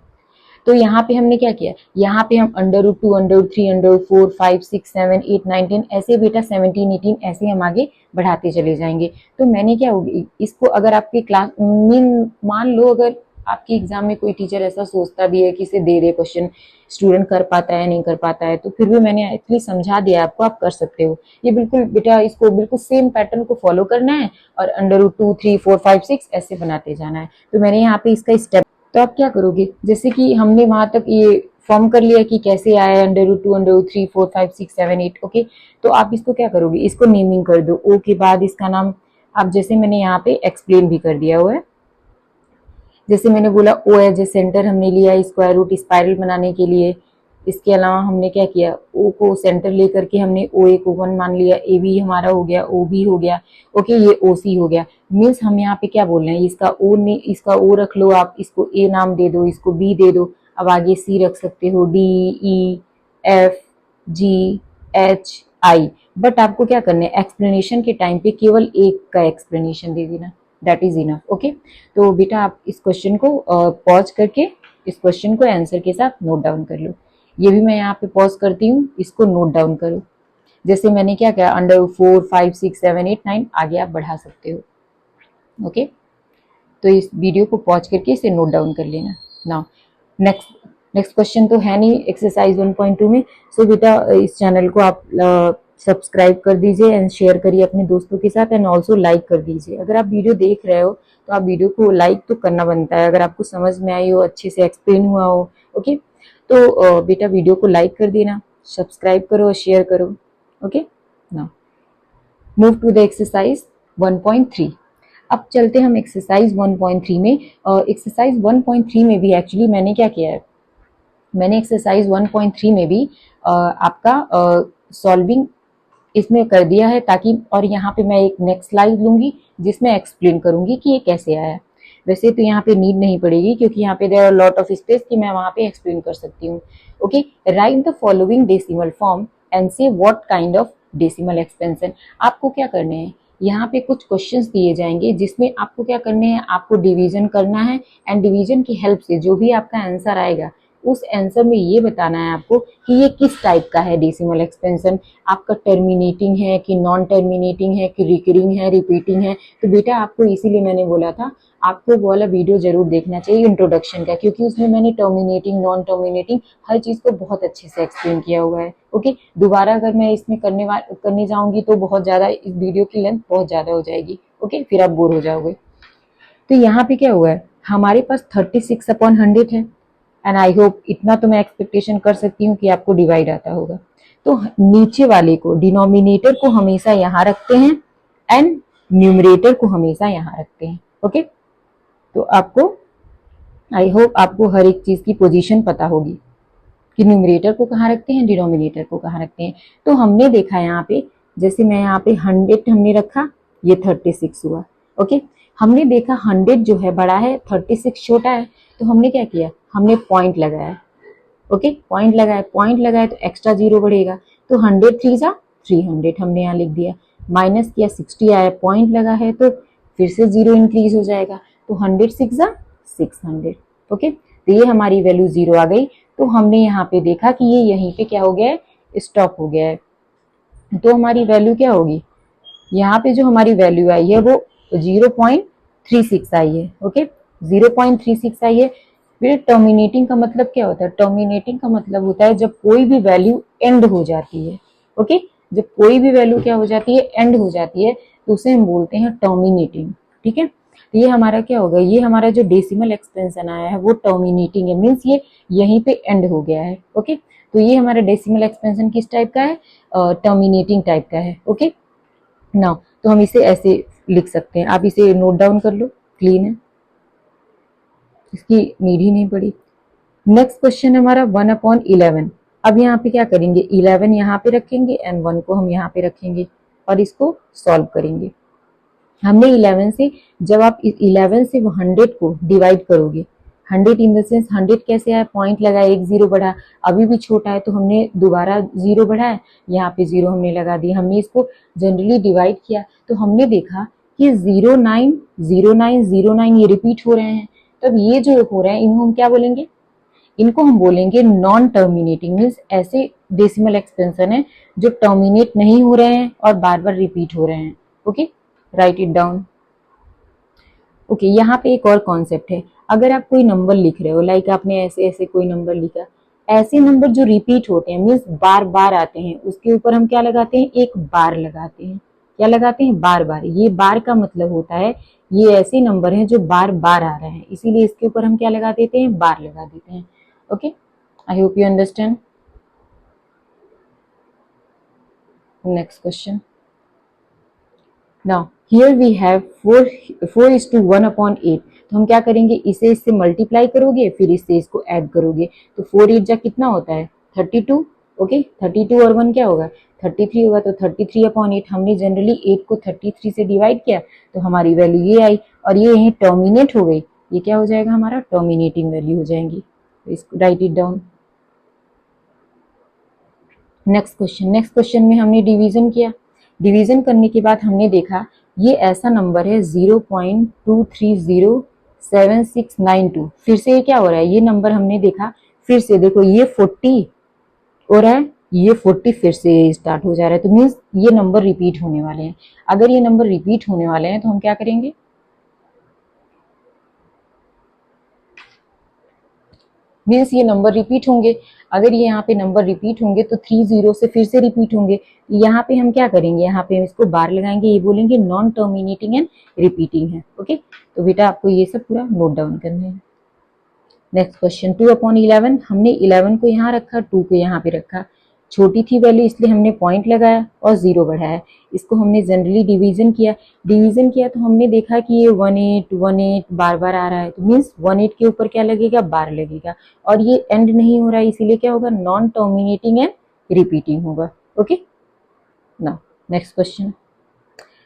तो यहाँ पे हमने क्या किया, यहाँ पे हम √2 √3 √4 5 6 7 8 9 10 ऐसे बेटा 17 18 ऐसे हम आगे बढ़ाते चले जाएंगे। तो मैंने क्या होगी इसको, अगर आपकी क्लास मान लो अगर आपके एग्जाम में कोई टीचर ऐसा सोचता भी है कि इसे दे दे क्वेश्चन, स्टूडेंट कर पाता है नहीं कर पाता है, तो फिर भी मैंने एक्चुअली समझा दिया आपको, आप कर सकते हो। ये बिल्कुल बेटा इसको बिल्कुल सेम पैटर्न को फॉलो करना है और √2 3 4 5 6 ऐसे बनाते जाना है। तो मैंने यहाँ पे इसका स्टेप, तो आप क्या करोगे, जैसे कि हमने वहां तक ये फॉर्म कर लिया कि कैसे आया √2 √3 4 5 6 7 8। ओके, तो आप इसको क्या करोगे, इसको नेमिंग कर दो। ओ के बाद इसका नाम आप, जैसे मैंने यहाँ पे एक्सप्लेन भी कर दिया हुआ है, जैसे मैंने बोला ओ एज ए सेंटर हमने लिया स्क्वायर रूट स्पाइरल बनाने के लिए। इसके अलावा हमने क्या किया, ओ को सेंटर लेकर के हमने ओ ए को 1 मान लिया, ए बी हमारा हो गया, ओ बी हो गया। ओके, ये ओ सी हो गया। मीन्स हम यहाँ पे क्या बोल रहे हैं, इसका ओ रख लो आप, इसको ए नाम दे दो, इसको बी दे दो, अब आगे सी रख सकते हो, D E F G H I. But आपको क्या करना है, एक्सप्लेनेशन के टाइम पे केवल एक का एक्सप्लेनेशन दे देना, दैट इज इनफ। ओके, तो बेटा आप इस क्वेश्चन को पॉज करके इस क्वेश्चन को आंसर के साथ नोट डाउन कर लो। ये भी मैं यहाँ पे पॉज करती हूँ, इसको नोट डाउन करो। जैसे मैंने क्या किया, √4 5 6 7 8 9 आगे आप बढ़ा सकते हो। ओके, तो इस वीडियो को पॉज करके इसे नोट डाउन कर लेना। नाउ नेक्स्ट क्वेश्चन तो है नहीं एक्सरसाइज 1.2 में। सो बेटा इस चैनल को आप सब्सक्राइब कर दीजिए एंड शेयर करिए अपने दोस्तों के साथ, एंड ऑल्सो लाइक कर दीजिए। अगर आप वीडियो देख रहे हो तो आप वीडियो को लाइक तो करना बनता है, अगर आपको समझ में आई हो, अच्छे से एक्सप्लेन हुआ हो। ओके, तो बेटा वीडियो को लाइक कर देना, सब्सक्राइब करो और शेयर करो। Okay, now move to the exercise 1.3। अब चलते हम एक्सरसाइज 1.3 में। एक्सरसाइज 1.3 में भी एक्चुअली मैंने क्या किया है, मैंने एक्सरसाइज 1.3 में भी आपका सॉल्विंग इसमें कर दिया है ताकि, और यहाँ पे मैं एक नेक्स्ट स्लाइड लूंगी जिसमें एक्सप्लेन करूंगी कि ये कैसे आया। वैसे तो यहाँ पे नीड नहीं पड़ेगी क्योंकि यहाँ पे there are lot of space कि मैं वहां पे एक्सप्लेन कर सकती हूँ। Okay, write the following decimal form and say what kind of decimal expansion. आपको क्या करने हैं, यहाँ पे कुछ क्वेश्चंस दिए जाएंगे जिसमें आपको क्या करने हैं, आपको डिवीजन करना है एंड डिवीजन की हेल्प से जो भी आपका आंसर आएगा उस आंसर में ये बताना है आपको कि ये किस टाइप का है डेसिमल एक्सपेंशन, आपका टर्मिनेटिंग है कि नॉन टर्मिनेटिंग है कि रिकरिंग है, रिपीटिंग है। तो बेटा आपको इसीलिए मैंने बोला था आपको वो वाला वीडियो जरूर देखना चाहिए इंट्रोडक्शन का, क्योंकि उसमें मैंने टर्मिनेटिंग नॉन टर्मिनेटिंग हर चीज को बहुत अच्छे से एक्सप्लेन किया हुआ है। ओके, दोबारा अगर मैं इसमें करने जाऊंगी तो बहुत ज्यादा इस वीडियो की लेंथ बहुत ज्यादा हो जाएगी। ओके, फिर आप बोर हो जाओगे। तो यहाँ पे क्या हुआ है, हमारे पास 36/100 है एंड आई होप इतना तो मैं एक्सपेक्टेशन कर सकती हूँ कि आपको डिवाइड आता होगा। तो नीचे वाले को, डिनोमिनेटर को हमेशा यहाँ रखते हैं एंड न्यूमरेटर को हमेशा यहाँ रखते हैं। ओके, तो आपको, आई होप आपको हर एक चीज की पोजीशन पता होगी कि न्यूमरेटर को कहाँ रखते हैं, डिनोमिनेटर को कहाँ रखते हैं। तो हमने देखा यहाँ पे, जैसे मैं यहाँ पे 100 हमने रखा, ये 36 हुआ। ओके, हमने देखा 100 जो है बड़ा है, 36 छोटा है, तो हमने क्या किया, हमने पॉइंट लगाया। ओके, पॉइंट लगाया तो एक्स्ट्रा 0 बढ़ेगा, तो 100 3 जा 300 हमने यहाँ लिख दिया, माइनस किया 60 आया, पॉइंट लगा है तो फिर से 0 इंक्रीज हो जाएगा, तो 100 6 जा 600। ओके, तो ये हमारी वैल्यू 0 आ गई। तो हमने यहाँ पे देखा कि ये यहीं पे क्या हो गया है, स्टॉप हो गया है। तो हमारी वैल्यू क्या होगी, यहाँ पे जो हमारी वैल्यू आई है वो 0.36 आई है। ओके, 0.36 आई है। फिर टर्मिनेटिंग का मतलब क्या होता है, टर्मिनेटिंग का मतलब होता है जब कोई भी वैल्यू एंड हो जाती है। ओके, जब कोई भी वैल्यू क्या हो जाती है, एंड हो जाती है, तो उसे हम बोलते हैं टर्मिनेटिंग। ठीक है, तो ये हमारा क्या होगा, ये हमारा जो डेसिमल एक्सपेंशन आया है वो टर्मिनेटिंग है, मीन्स ये यहीं पे एंड हो गया है। ओके, तो ये हमारा डेसिमल एक्सपेंशन किस टाइप का है, टर्मिनेटिंग टाइप का है। ओके ना, तो हम इसे ऐसे लिख सकते हैं, आप इसे नोट डाउन कर लो, क्लीन है, इसकी नीड ही नहीं पड़ी। नेक्स्ट क्वेश्चन हमारा 1/11। अब यहाँ पे क्या करेंगे, 11 यहाँ पे रखेंगे एंड 1 को हम यहाँ पे रखेंगे और इसको सॉल्व करेंगे। हमने 11 से, जब आप 11 से 100 को डिवाइड करोगे, 100 इन द सेंस 100 कैसे आया, पॉइंट लगा, एक 0 बढ़ा, अभी भी छोटा है तो हमने दोबारा 0 बढ़ाया, यहाँ पे 0 हमने लगा दिया, हमने इसको जनरली डिवाइड किया तो हमने देखा कि 09 09 09 ये रिपीट हो रहे हैं। तब ये जो हो रहे हैं इनको हम क्या बोलेंगे, इनको हम बोलेंगे नॉन टर्मिनेटिंग, मीन्स ऐसे डेसिमल एक्सपेंशन है जो टर्मिनेट नहीं हो रहे हैं और बार बार रिपीट हो रहे हैं। Okay, write it down. Okay, यहाँ पे एक और कॉन्सेप्ट है, अगर आप कोई नंबर लिख रहे हो, लाइक आपने ऐसे ऐसे कोई नंबर लिखा, ऐसे नंबर जो रिपीट होते हैं मीन्स बार बार आते हैं, उसके ऊपर हम क्या लगाते हैं, एक बार लगाते हैं। क्या लगाते हैं, बार बार। ये बार का मतलब होता है ये ऐसे नंबर हैं जो बार बार आ रहे हैं, इसीलिए इसके ऊपर हम क्या लगा देते हैं, बार लगा देते हैं। Okay, I hope you understand. Next question, now here we have 4:1/8। तो हम क्या करेंगे, इसे इससे मल्टीप्लाई करोगे, फिर इससे इसको ऐड करोगे, तो 4 8 जा कितना होता है, 32। ओके, 32 और 1 क्या होगा, 33 होगा, तो 33/8। हमने जनरली 8 को 33 से डिवाइड किया तो हमारी वैल्यू ये आई और ये यहीं टर्मिनेट हो गई, ये क्या हो जाएगा, हमारा टर्मिनेटिंग वैल्यू हो जाएंगी। तो इसको right it down. Next question में हमने डिवीजन किया, डिवीजन करने के बाद हमने देखा ये ऐसा नंबर है 0.2307692। फिर से ये क्या हो रहा है, ये नंबर हमने देखा, फिर से देखो ये 40 हो रहा है, ये 40 फिर से स्टार्ट हो जा रहा है, तो मीन्स ये नंबर रिपीट होने वाले हैं। अगर ये नंबर रिपीट होने वाले हैं तो हम क्या करेंगे, मीन्स ये नंबर रिपीट होंगे। अगर ये यहाँ पे नंबर रिपीट होंगे तो 30 से फिर से रिपीट होंगे। यहाँ पे हम क्या करेंगे, यहाँ पे हम इसको बार लगाएंगे, ये बोलेंगे नॉन टर्मिनेटिंग एंड रिपीटिंग है। ओके, तो बेटा आपको ये सब पूरा नोट डाउन करना है। Next question 2/11। हमने 11 को यहाँ रखा, 2 को यहाँ पे रखा, छोटी थी वैल्यू इसलिए हमने पॉइंट लगाया और 0 बढ़ाया। इसको हमने जनरली डिवीजन किया तो हमने देखा कि ये 18 बार बार आ रहा है, तो मीन्स 18 के ऊपर क्या लगेगा, बार लगेगा, और ये एंड नहीं हो रहा है, इसीलिए क्या होगा, नॉन टर्मिनेटिंग एंड रिपीटिंग होगा। ओके, ना नेक्स्ट क्वेश्चन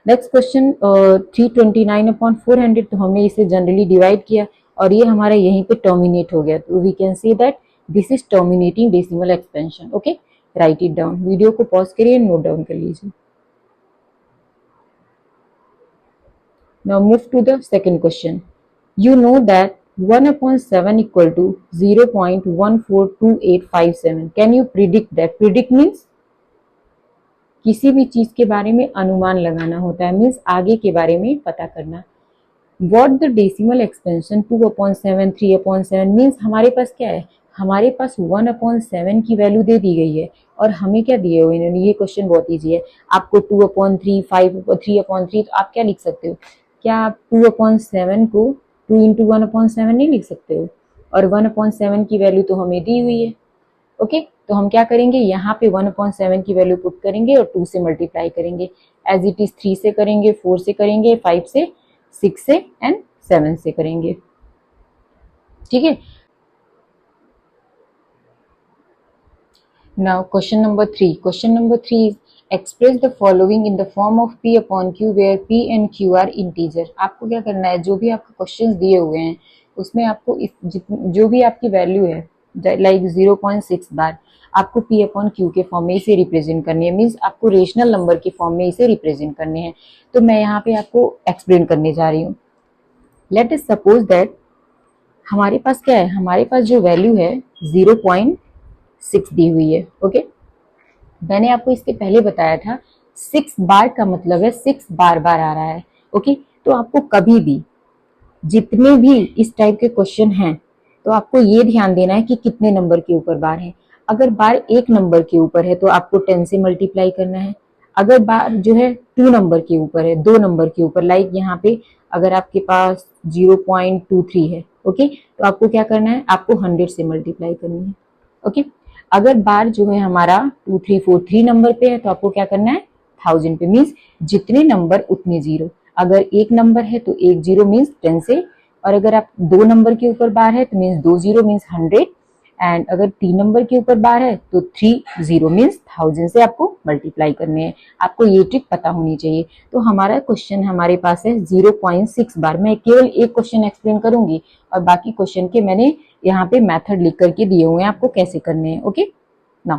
329/400, तो हमने इसे जनरली डिवाइड किया और ये हमारा यहीं पे टर्मिनेट हो गया, तो we can see that this is terminating decimal expansion. Okay, write it down, video को पॉज करिए, नोट डाउन कर लीजिए। Now move to the second question. You know that 1/7 equal to 0.142857. Can you predict that? Predict means किसी भी चीज के बारे में अनुमान लगाना होता है, मीन्स आगे के बारे में पता करना। What the decimal expansion 2/7 3/7 means हमारे पास क्या है, हमारे पास 1/7 की वैल्यू दे दी गई है और हमें क्या दिए हुए इन्होंने, ये क्वेश्चन बहुत ईजी है। आपको 2/3 3/3 तो आप क्या लिख सकते हो, क्या आप 2/7 को 2 × 1/7 नहीं लिख सकते हो, और 1/7 की वैल्यू तो हमें दी हुई है। ओके, तो हम क्या करेंगे, यहाँ पे 1/7 की वैल्यू पुट करेंगे और 2 से मल्टीप्लाई करेंगे, एज इट इज 3 से करेंगे, 4 से करेंगे, 5 से, 6 से एंड 7 से करेंगे। ठीक है, now question number 3। Question number 3 is express the following in the form of P/Q where P and Q are integer. आपको क्या करना है, जो भी आपको क्वेश्चंस दिए हुए हैं उसमें आपको जो भी आपकी वैल्यू है लाइक 0.6 बार आपको P/Q के फॉर्म में इसे रिप्रेजेंट करनी है, मीन्स आपको रेशनल नंबर के फॉर्म में इसे रिप्रेजेंट करने हैं। तो मैं यहाँ पे आपको एक्सप्लेन करने जा रही हूँ। लेट अस सपोज दैट हमारे पास क्या है, हमारे पास जो वैल्यू है 0.6 दी हुई है। ओके, मैंने आपको इसके पहले बताया था 6 बार का मतलब है 6 बार बार आ रहा है। ओके, तो आपको कभी भी जितने भी इस टाइप के क्वेश्चन हैं तो आपको ये ध्यान देना है कि कितने नंबर के ऊपर बार है। अगर बार 1 नंबर के ऊपर है तो आपको 10 से मल्टीप्लाई करना है। अगर बार जो है 2 नंबर के ऊपर है, 2 नंबर के ऊपर, लाइक यहाँ पे अगर आपके पास 0.23 है, ओके, तो आपको क्या करना है, आपको 100 से मल्टीप्लाई करनी है। ओके, अगर बार जो है हमारा 2 3 4 3 नंबर पे है तो आपको क्या करना है, 1000 पे, मीन्स जितने नंबर उतने जीरो। अगर 1 नंबर है तो 1 जीरो मीन्स 10 से, और अगर आप 2 नंबर के ऊपर बार है तो मीन्स 2 जीरो मीन्स 100, एंड अगर 3 नंबर के ऊपर बार है तो 3 जीरो मीन्स 1000 से आपको मल्टीप्लाई करने हैं। आपको ये ट्रिक पता होनी चाहिए। तो हमारा क्वेश्चन हमारे पास है 0.6 बार। मैं केवल एक क्वेश्चन एक्सप्लेन करूंगी और बाकी क्वेश्चन के मैंने यहाँ पे मेथड लिख करके दिए हुए हैं आपको कैसे करने हैं। ओके, नाउ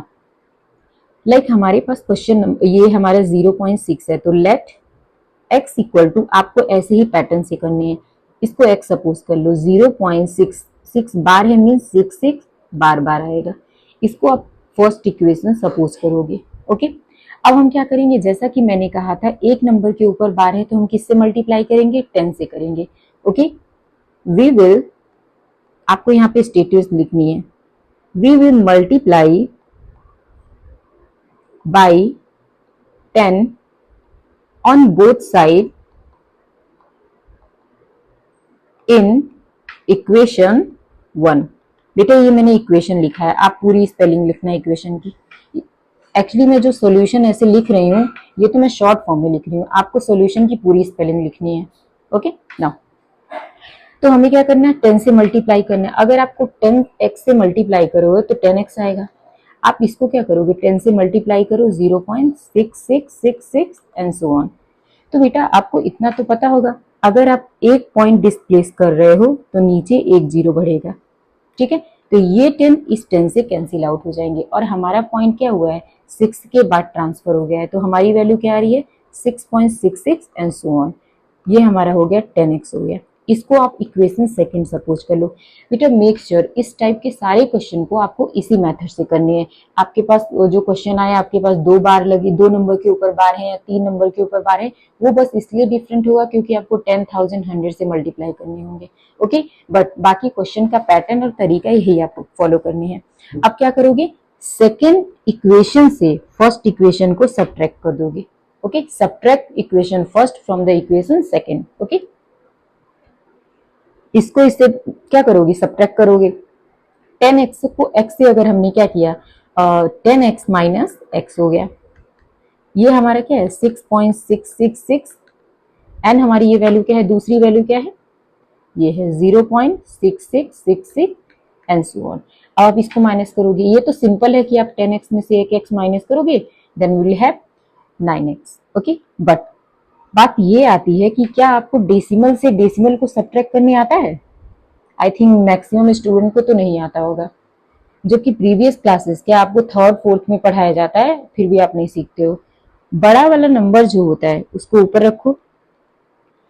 लाइक हमारे पास क्वेश्चन ये हमारा 0.6 है, तो लेट x इक्वल टू, आपको ऐसे ही पैटर्न से करने हैं। इसको x सपोज कर लो, 0.6 बार है मीन्स 6 बार बार आएगा। इसको आप फर्स्ट इक्वेशन सपोज करोगे। ओके, अब हम क्या करेंगे, जैसा कि मैंने कहा था 1 नंबर के ऊपर बार है तो हम किससे मल्टीप्लाई करेंगे, 10 से करेंगे। ओके, वी विल, आपको यहाँ पे स्टेटस लिखनी है, we will multiply by 10 on both side in equation 1। बेटा ये मैंने इक्वेशन लिखा है, आप पूरी स्पेलिंग लिखना है इक्वेशन की। एक्चुअली मैं जो सॉल्यूशन ऐसे लिख रही हूँ ये तो मैं शॉर्ट फॉर्म में लिख रही हूँ, आपको सॉल्यूशन की पूरी स्पेलिंग लिखनी है। ओके, नाउ तो हमें क्या करना है, 10 से मल्टीप्लाई करना है। अगर आपको 10x से मल्टीप्लाई करोगे तो 10x आएगा। आप इसको क्या करोगे, 10 से मल्टीप्लाई करो 0.6666 एंड सो ऑन। तो बेटा आपको इतना तो पता होगा, अगर आप एक पॉइंट डिस्प्लेस कर रहे हो तो नीचे एक जीरो बढ़ेगा। ठीक है, तो ये 10 इस 10 से कैंसिल आउट हो जाएंगे और हमारा पॉइंट क्या हुआ है, 6 के बाद ट्रांसफर हो गया है, तो हमारी वैल्यू क्या आ रही है, 6.66 एंड सो ऑन। ये हमारा हो गया 10x हो गया। इसको आप इक्वेशन सेकंड सपोज कर लो। बेटा मेक श्योर इस टाइप के सारे क्वेश्चन को आपको इसी मेथड से करने हैं। आपके पास जो क्वेश्चन आया, आपके पास 2 बार लगी, 2 नंबर के ऊपर बार है या 3 नंबर के ऊपर बार है, वो बस इसलिए डिफरेंट होगा क्योंकि आपको 10,000 100 से मल्टीप्लाई करने होंगे। ओके, बट बाकी क्वेश्चन का पैटर्न और तरीका यही आपको फॉलो करनी है। अब क्या करोगे, सेकेंड इक्वेशन से फर्स्ट इक्वेशन को सब्ट्रैक्ट कर दोगे। Okay, subtract equation first from the equation second. Okay, इसको इससे क्या करोगे, सब्ट्रैक्ट करोगे। 10x को x से अगर हमने क्या किया, 10x माइनस x हो गया। ये हमारा क्या है 6.666 एंड हमारी ये वैल्यू क्या है, दूसरी वैल्यू क्या है, ये है 0.6666 एंड सो ऑन। अब आप इसको माइनस करोगे, ये तो सिंपल है कि आप 10x में से एक x माइनस करोगे, then will have 9x। Okay, but बात ये आती है कि क्या आपको डेसिमल से डेसिमल को सब्ट्रैक्ट करने आता है? आई थिंक मैक्सिमम स्टूडेंट को तो नहीं आता होगा। जबकि प्रीवियस क्लासेस क्या आपको थर्ड फोर्थ में पढ़ाया जाता है, फिर भी आप नहीं सीखते हो। बड़ा वाला नंबर जो होता है उसको ऊपर रखो।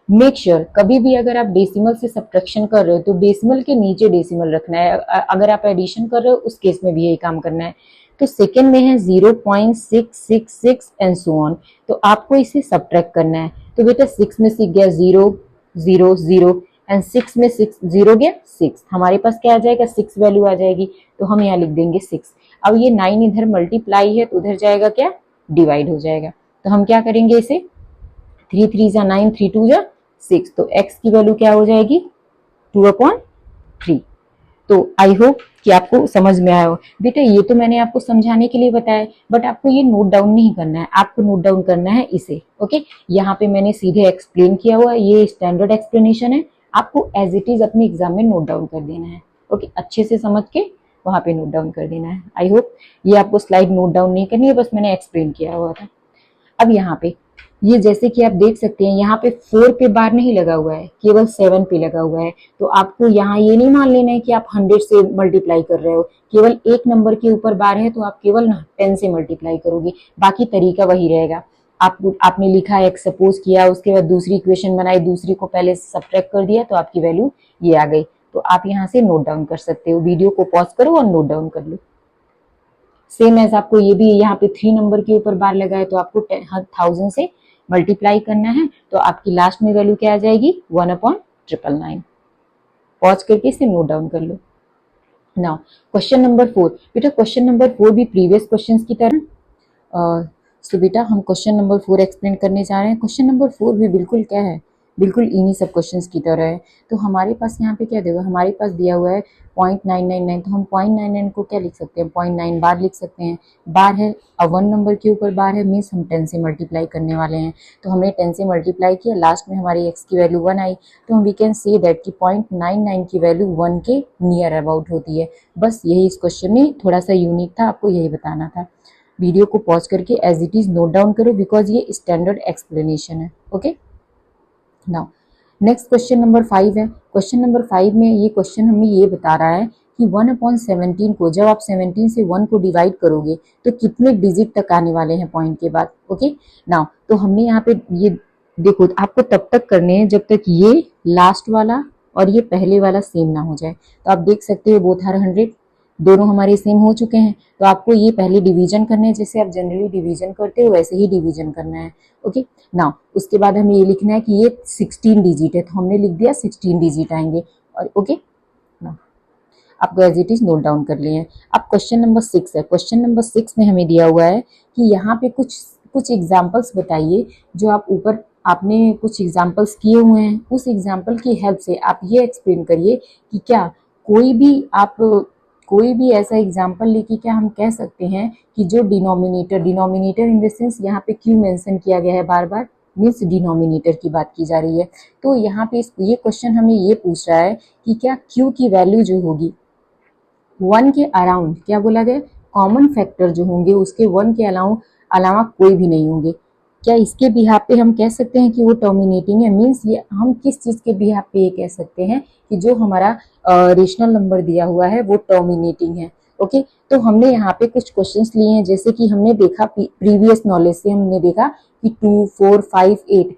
मेक श्योर कभी भी अगर आप डेसिमल से सब्ट्रैक्शन कर रहे हो तो डेसिमल के नीचे डेसिमल रखना है। अगर आप एडिशन कर रहे हो उस केस में भी यही काम करना है। तो सेकेंड में है 0.666 एंड सो ऑन, तो आपको इसे सब्ट्रैक्ट करना है। तो बेटा 6 में सीख गया 0 0 0 एंड 6 में 6 0 गया 6, हमारे पास क्या आ जाएगा 6 वैल्यू आ जाएगी, तो हम यहाँ लिख देंगे 6। अब ये 9 इधर मल्टीप्लाई है तो उधर जाएगा क्या, डिवाइड हो जाएगा। तो हम क्या करेंगे इसे, 3 3 जा 9, 3 2 जा 6, तो x की वैल्यू क्या हो जाएगी 2/3। तो आई होप कि आपको समझ में आया हो। बेटा ये तो मैंने आपको समझाने के लिए बताया, बट आपको ये नोट डाउन नहीं करना है, आपको नोट डाउन करना है इसे। ओके, यहाँ पे मैंने सीधे एक्सप्लेन किया हुआ है, ये स्टैंडर्ड एक्सप्लेनेशन है, आपको एज इट इज अपने एग्जाम में नोट डाउन कर देना है। ओके, अच्छे से समझ के वहां पे नोट डाउन कर देना है। आई होप ये आपको स्लाइड नोट डाउन नहीं करनी है, बस मैंने एक्सप्लेन किया हुआ था। अब यहाँ पे ये जैसे कि आप देख सकते हैं यहाँ पे 4 पे बार नहीं लगा हुआ है, केवल 7 पे लगा हुआ है। तो आपको यहाँ ये नहीं मान लेना है कि आप 100 से मल्टीप्लाई कर रहे हो, केवल एक नंबर के ऊपर बार है तो आप केवल 10 से मल्टीप्लाई करोगे, बाकी तरीका वही रहेगा। आपने लिखा है, सपोज किया, उसके बाद दूसरी इक्वेशन बनाई, दूसरी को पहले सब्ट्रैक्ट कर दिया तो आपकी वैल्यू ये आ गई। तो आप यहाँ से नोट डाउन कर सकते हो, वीडियो को पॉज करो और नोट डाउन कर लो। सेम एज आपको ये भी यहाँ पे 3 नंबर के ऊपर बार लगा है तो आपको 1000 से मल्टीप्लाई करना है, तो आपकी लास्ट में वैल्यू क्या आ जाएगी 1/999। पॉज करके इसे नोट डाउन कर लो। Now question number 4। बेटा क्वेश्चन नंबर 4 भी प्रीवियस क्वेश्चंस की तरह सो बेटा हम क्वेश्चन नंबर 4 एक्सप्लेन करने जा रहे हैं। क्वेश्चन नंबर 4 भी बिल्कुल क्या है, बिल्कुल इन्हीं सब क्वेश्चंस की तरह है। तो हमारे पास यहाँ पे क्या देगा, हमारे पास दिया हुआ है 0.999, तो हम 0.99 को क्या लिख सकते हैं, 0.9 बार लिख सकते हैं। बार है, अब 1 नंबर के ऊपर बार है, मीन्स हम 10 से मल्टीप्लाई करने वाले हैं। तो हमने 10 से मल्टीप्लाई किया, लास्ट में हमारी x की वैल्यू 1 आई, तो हम वी कैन से दैट कि 0.99 की वैल्यू 1 के नियर अबाउट होती है। बस यही इस क्वेश्चन में थोड़ा सा यूनिक था, आपको यही बताना था। वीडियो को पॉज करके as it is note down करो, बिकॉज ये स्टैंडर्ड एक्सप्लेनेशन है। Okay, now next question number 5 है। क्वेश्चन नंबर 5 में ये क्वेश्चन हमें ये बता रहा है कि 1/17 को जब आप 17 से 1 को डिवाइड करोगे तो कितने डिजिट तक आने वाले हैं पॉइंट के बाद। ओके, नाउ तो हमने यहाँ पे ये देखो, आपको तब तक करने हैं जब तक ये लास्ट वाला और ये पहले वाला सेम ना हो जाए। तो आप देख सकते हो बोथ आर 100, दोनों हमारे सेम हो चुके हैं। तो आपको ये पहले डिवीजन करना है, जैसे आप जनरली डिवीजन करते हो वैसे ही डिवीजन करना है। ओके, नाउ उसके बाद हमें ये लिखना है कि ये 16 डिजिट है, तो हमने लिख दिया 16 डिजिट आएंगे। और ओके, नाउ आपको as it is note down कर लिए हैं। अब क्वेश्चन नंबर 6 है। क्वेश्चन नंबर 6 में हमें दिया हुआ है कि यहाँ पे कुछ एग्जाम्पल्स बताइए, जो आप ऊपर आपने कुछ एग्जाम्पल्स किए हुए हैं, उस एग्जाम्पल की हेल्प से आप ये एक्सप्लेन करिए कि क्या कोई भी ऐसा एग्जाम्पल लेके क्या हम कह सकते हैं कि जो डिनोमिनेटर इन द सेंस यहाँ पे क्यों मेंशन किया गया है बार बार, मीन्स डिनोमिनेटर की बात की जा रही है। तो यहाँ पे ये क्वेश्चन हमें ये पूछ रहा है कि क्या q की वैल्यू जो होगी 1 के अराउंड, क्या बोला गया, कॉमन फैक्टर जो होंगे उसके 1 के अलावा कोई भी नहीं होंगे। क्या इसके बिहाफ पे हम कह सकते हैं कि वो टर्मिनेटिंग है, मीन्स ये हम किस चीज के बिहाफ पे ये कह सकते हैं कि जो हमारा रेशनल नंबर दिया हुआ है वो टर्मिनेटिंग है। ओके, तो हमने यहाँ पे कुछ क्वेश्चंस लिए हैं, जैसे कि हमने देखा प्रीवियस नॉलेज से हमने देखा कि 2 4 5 8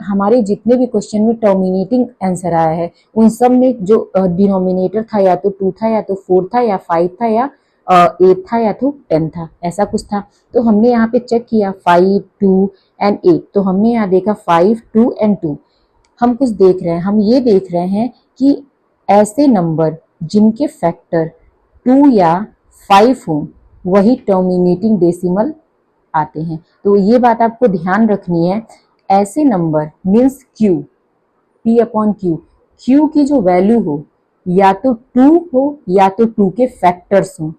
हमारे जितने भी क्वेश्चन में टर्मिनेटिंग आंसर आया है उन सब में जो डिनोमिनेटर था या तो 2 था या तो 4 था या 5 था या 8 था या तो 10 था, ऐसा कुछ था। तो हमने यहाँ पे चेक किया 5 2 एंड 8, तो हमने यहाँ देखा 5 2 एंड 2। हम कुछ देख रहे हैं, हम ये देख रहे हैं कि ऐसे नंबर जिनके फैक्टर 2 या 5 हो वही टर्मिनेटिंग डेसिमल आते हैं। तो ये बात आपको ध्यान रखनी है, ऐसे नंबर मीन्स Q, Q की जो वैल्यू हो या तो 2 हो या तो 2 के फैक्टर्स हो,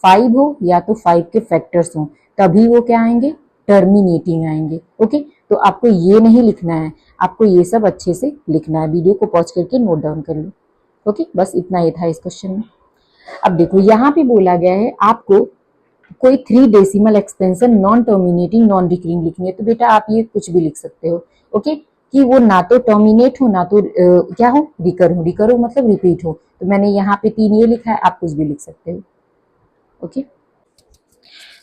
5 हो या तो 5 के फैक्टर्स हो, तभी वो क्या आएंगे, टर्मिनेटिंग आएंगे। ओके, तो आपको ये नहीं लिखना है, आपको ये सब अच्छे से लिखना है। वीडियो को पॉज करके नोट डाउन कर लो। ओके, बस इतना ही था इस क्वेश्चन में। अब देखो यहाँ पे बोला गया है आपको कोई 3 decimal expansion non terminating non recurring लिखनी है तो बेटा आप ये कुछ भी लिख सकते हो। ओके, कि वो ना तो टर्मिनेट हो ना तो क्या हो, रिकर हो मतलब रिपीट हो। तो मैंने यहाँ पे 3 ये लिखा है, आप कुछ भी लिख सकते हो। ओके,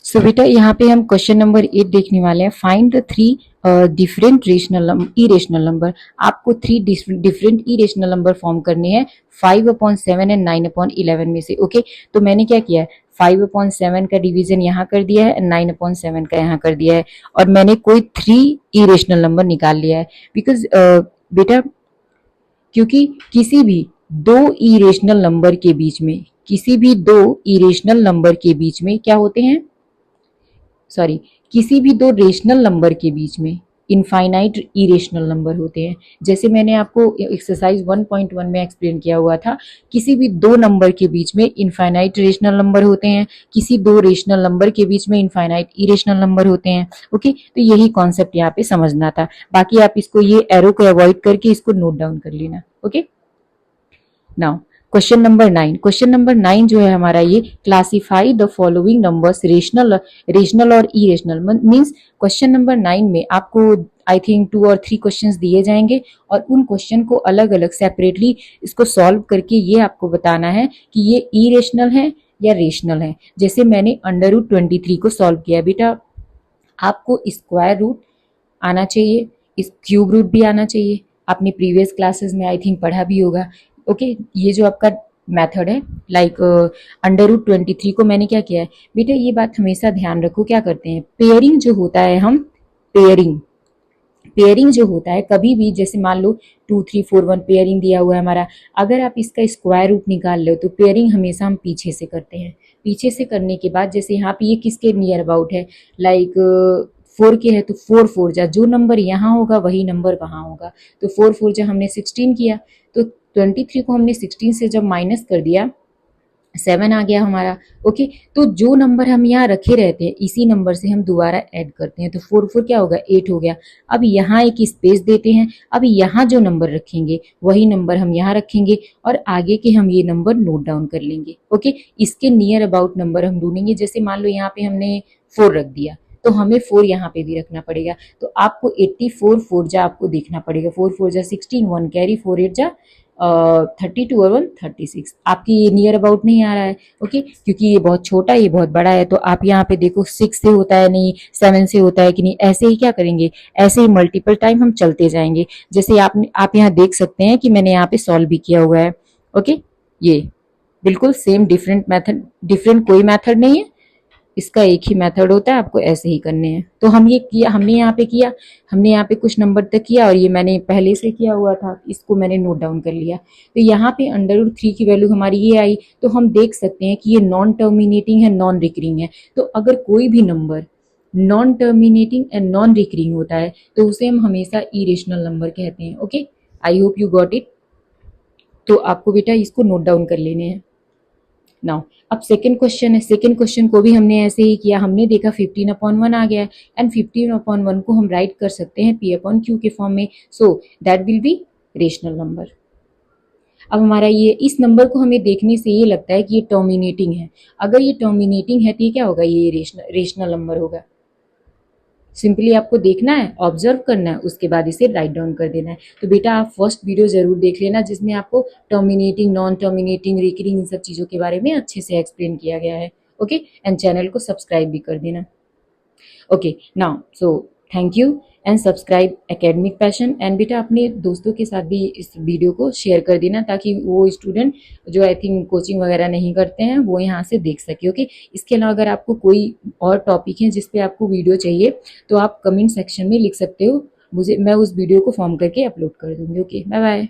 सो बेटा यहाँ पे हम क्वेश्चन नंबर 8 देखने वाले हैं। Find the 3 different irrational number. आपको 3 डिफरेंट इरेशनल नंबर फॉर्म करने हैं 5/7 एंड 9/11 में से। ओके, तो मैंने क्या किया है, 5/7 का डिवीजन यहाँ कर दिया है, 9/7 का यहाँ कर दिया है, और मैंने कोई 3 इरेशनल नंबर निकाल लिया है। बिकॉज बेटा क्योंकि किसी भी दो इरेशनल नंबर के बीच में, किसी भी दो इरेशनल नंबर के बीच में क्या होते हैं, सॉरी, किसी भी दो रेशनल नंबर के बीच में इनफाइनाइट इरेशनल नंबर होते हैं। जैसे मैंने आपको एक्सरसाइज 1.1 में एक्सप्लेन किया हुआ था, किसी भी दो नंबर के बीच में इनफाइनाइट रेशनल नंबर होते हैं, किसी दो रेशनल नंबर के बीच में इनफाइनाइट इरेशनल नंबर होते हैं। ओके, तो यही कॉन्सेप्ट यहाँ पे समझना था। बाकी आप इसको ये एरो को अवॉइड करके इसको नोट डाउन कर लेना। ओके, नाउ क्वेश्चन नंबर 9 जो है हमारा, ये classify the following numbers rational और इरेशनल। मींस क्वेश्चन नंबर 9 में आपको आई थिंक 2 और 3 क्वेश्चंस दिए जाएंगे और उन क्वेश्चन को अलग अलग सेपरेटली इसको सॉल्व करके ये आपको बताना है कि ये इरेशनल है या रेशनल है। जैसे मैंने √23 को सॉल्व किया बेटा, आपको स्क्वायर रूट आना चाहिए, इस क्यूब रूट भी आना चाहिए, आपने प्रीवियस क्लासेस में आई थिंक पढ़ा भी होगा। ओके, ये जो आपका मेथड है, लाइक √23 को मैंने क्या किया है बेटा, ये बात हमेशा ध्यान रखो, क्या करते हैं पेयरिंग जो होता है, हम पेयरिंग जो होता है कभी भी, जैसे मान लो 2 3 4 1 पेयरिंग दिया हुआ है हमारा, अगर आप इसका स्क्वायर रूट निकाल लो तो पेयरिंग हमेशा हम पीछे से करते हैं। पीछे से करने के बाद जैसे यहाँ पे ये किसके नियर अबाउट है, लाइक 4 के है तो 4 4 जा, जो नंबर यहाँ होगा वही नंबर वहाँ होगा। तो 4 4 जा हमने 16 किया, तो 23 को हमने 16 से जब माइनस कर दिया 7 आ गया हमारा। ओके, तो जो नंबर हम यहाँ रखे रहते हैं इसी नंबर से हम दोबारा ऐड करते हैं, तो 4 4 क्या होगा 8 हो गया। अब यहाँ एक स्पेस देते हैं, अब यहाँ जो नंबर रखेंगे वही नंबर हम यहाँ रखेंगे और आगे के हम ये नंबर नोट डाउन कर लेंगे। ओके, इसके नियर अबाउट नंबर हम ढूंढेंगे। जैसे मान लो यहाँ पे हमने 4 रख दिया तो हमें 4 यहाँ पे भी रखना पड़ेगा, तो आपको 84 4 जा आपको देखना पड़ेगा। 4 4 जा 16, 1 कैरी, 4 8 जा 32 और 1 36। आपकी ये नियर अबाउट नहीं आ रहा है। ओके, क्योंकि ये बहुत छोटा है, ये बहुत बड़ा है, तो आप यहाँ पे देखो 6 से होता है नहीं, 7 से होता है कि नहीं, ऐसे ही क्या करेंगे, ऐसे ही मल्टीपल टाइम हम चलते जाएंगे। जैसे आप यहाँ देख सकते हैं कि मैंने यहाँ पे सॉल्व भी किया हुआ है। ओके, ये बिल्कुल सेम, डिफरेंट मेथड, डिफरेंट कोई मेथड नहीं है, इसका एक ही मेथड होता है, आपको ऐसे ही करने हैं। तो हम ये किया, हमने यहाँ पे कुछ नंबर तक किया और ये मैंने पहले से किया हुआ था, इसको मैंने नोट डाउन कर लिया। तो यहाँ पे √3 की वैल्यू हमारी ये आई, तो हम देख सकते हैं कि ये नॉन टर्मिनेटिंग है, नॉन रिकरिंग है। तो अगर कोई भी number non terminating and non recurring होता है तो उसे हम हमेशा इरेशनल नंबर कहते हैं। Okay, I hope you got it. तो आपको बेटा इसको नोट डाउन कर लेने हैं। नाउ अब सेकंड क्वेश्चन है, सेकंड क्वेश्चन को भी हमने ऐसे ही किया, हमने देखा 15/1 आ गया है एंड 15/1 को हम राइट कर सकते हैं P/Q के फॉर्म में, so that will be rational number. अब हमारा ये, इस नंबर को हमें देखने से ये लगता है कि ये टर्मिनेटिंग है। अगर ये टर्मिनेटिंग है तो ये क्या होगा, ये रेशनल नंबर होगा। सिंपली आपको देखना है, ऑब्जर्व करना है, उसके बाद इसे राइट डाउन कर देना है। तो बेटा आप फर्स्ट वीडियो जरूर देख लेना जिसमें आपको टर्मिनेटिंग, नॉन टर्मिनेटिंग, रिकरिंग, इन सब चीज़ों के बारे में अच्छे से एक्सप्लेन किया गया है। ओके, एंड चैनल को सब्सक्राइब भी कर देना। Okay, now so thank you and subscribe academic passion. And बेटा अपने दोस्तों के साथ भी इस वीडियो को शेयर कर देना ताकि वो स्टूडेंट जो आई थिंक कोचिंग वगैरह नहीं करते हैं वो यहाँ से देख सके। ओके, इसके अलावा अगर आपको कोई और टॉपिक है जिस पे आपको वीडियो चाहिए तो आप कमेंट सेक्शन में लिख सकते हो, मैं उस वीडियो को फॉर्म करके अपलोड कर दूंगी। Okay, bye bye.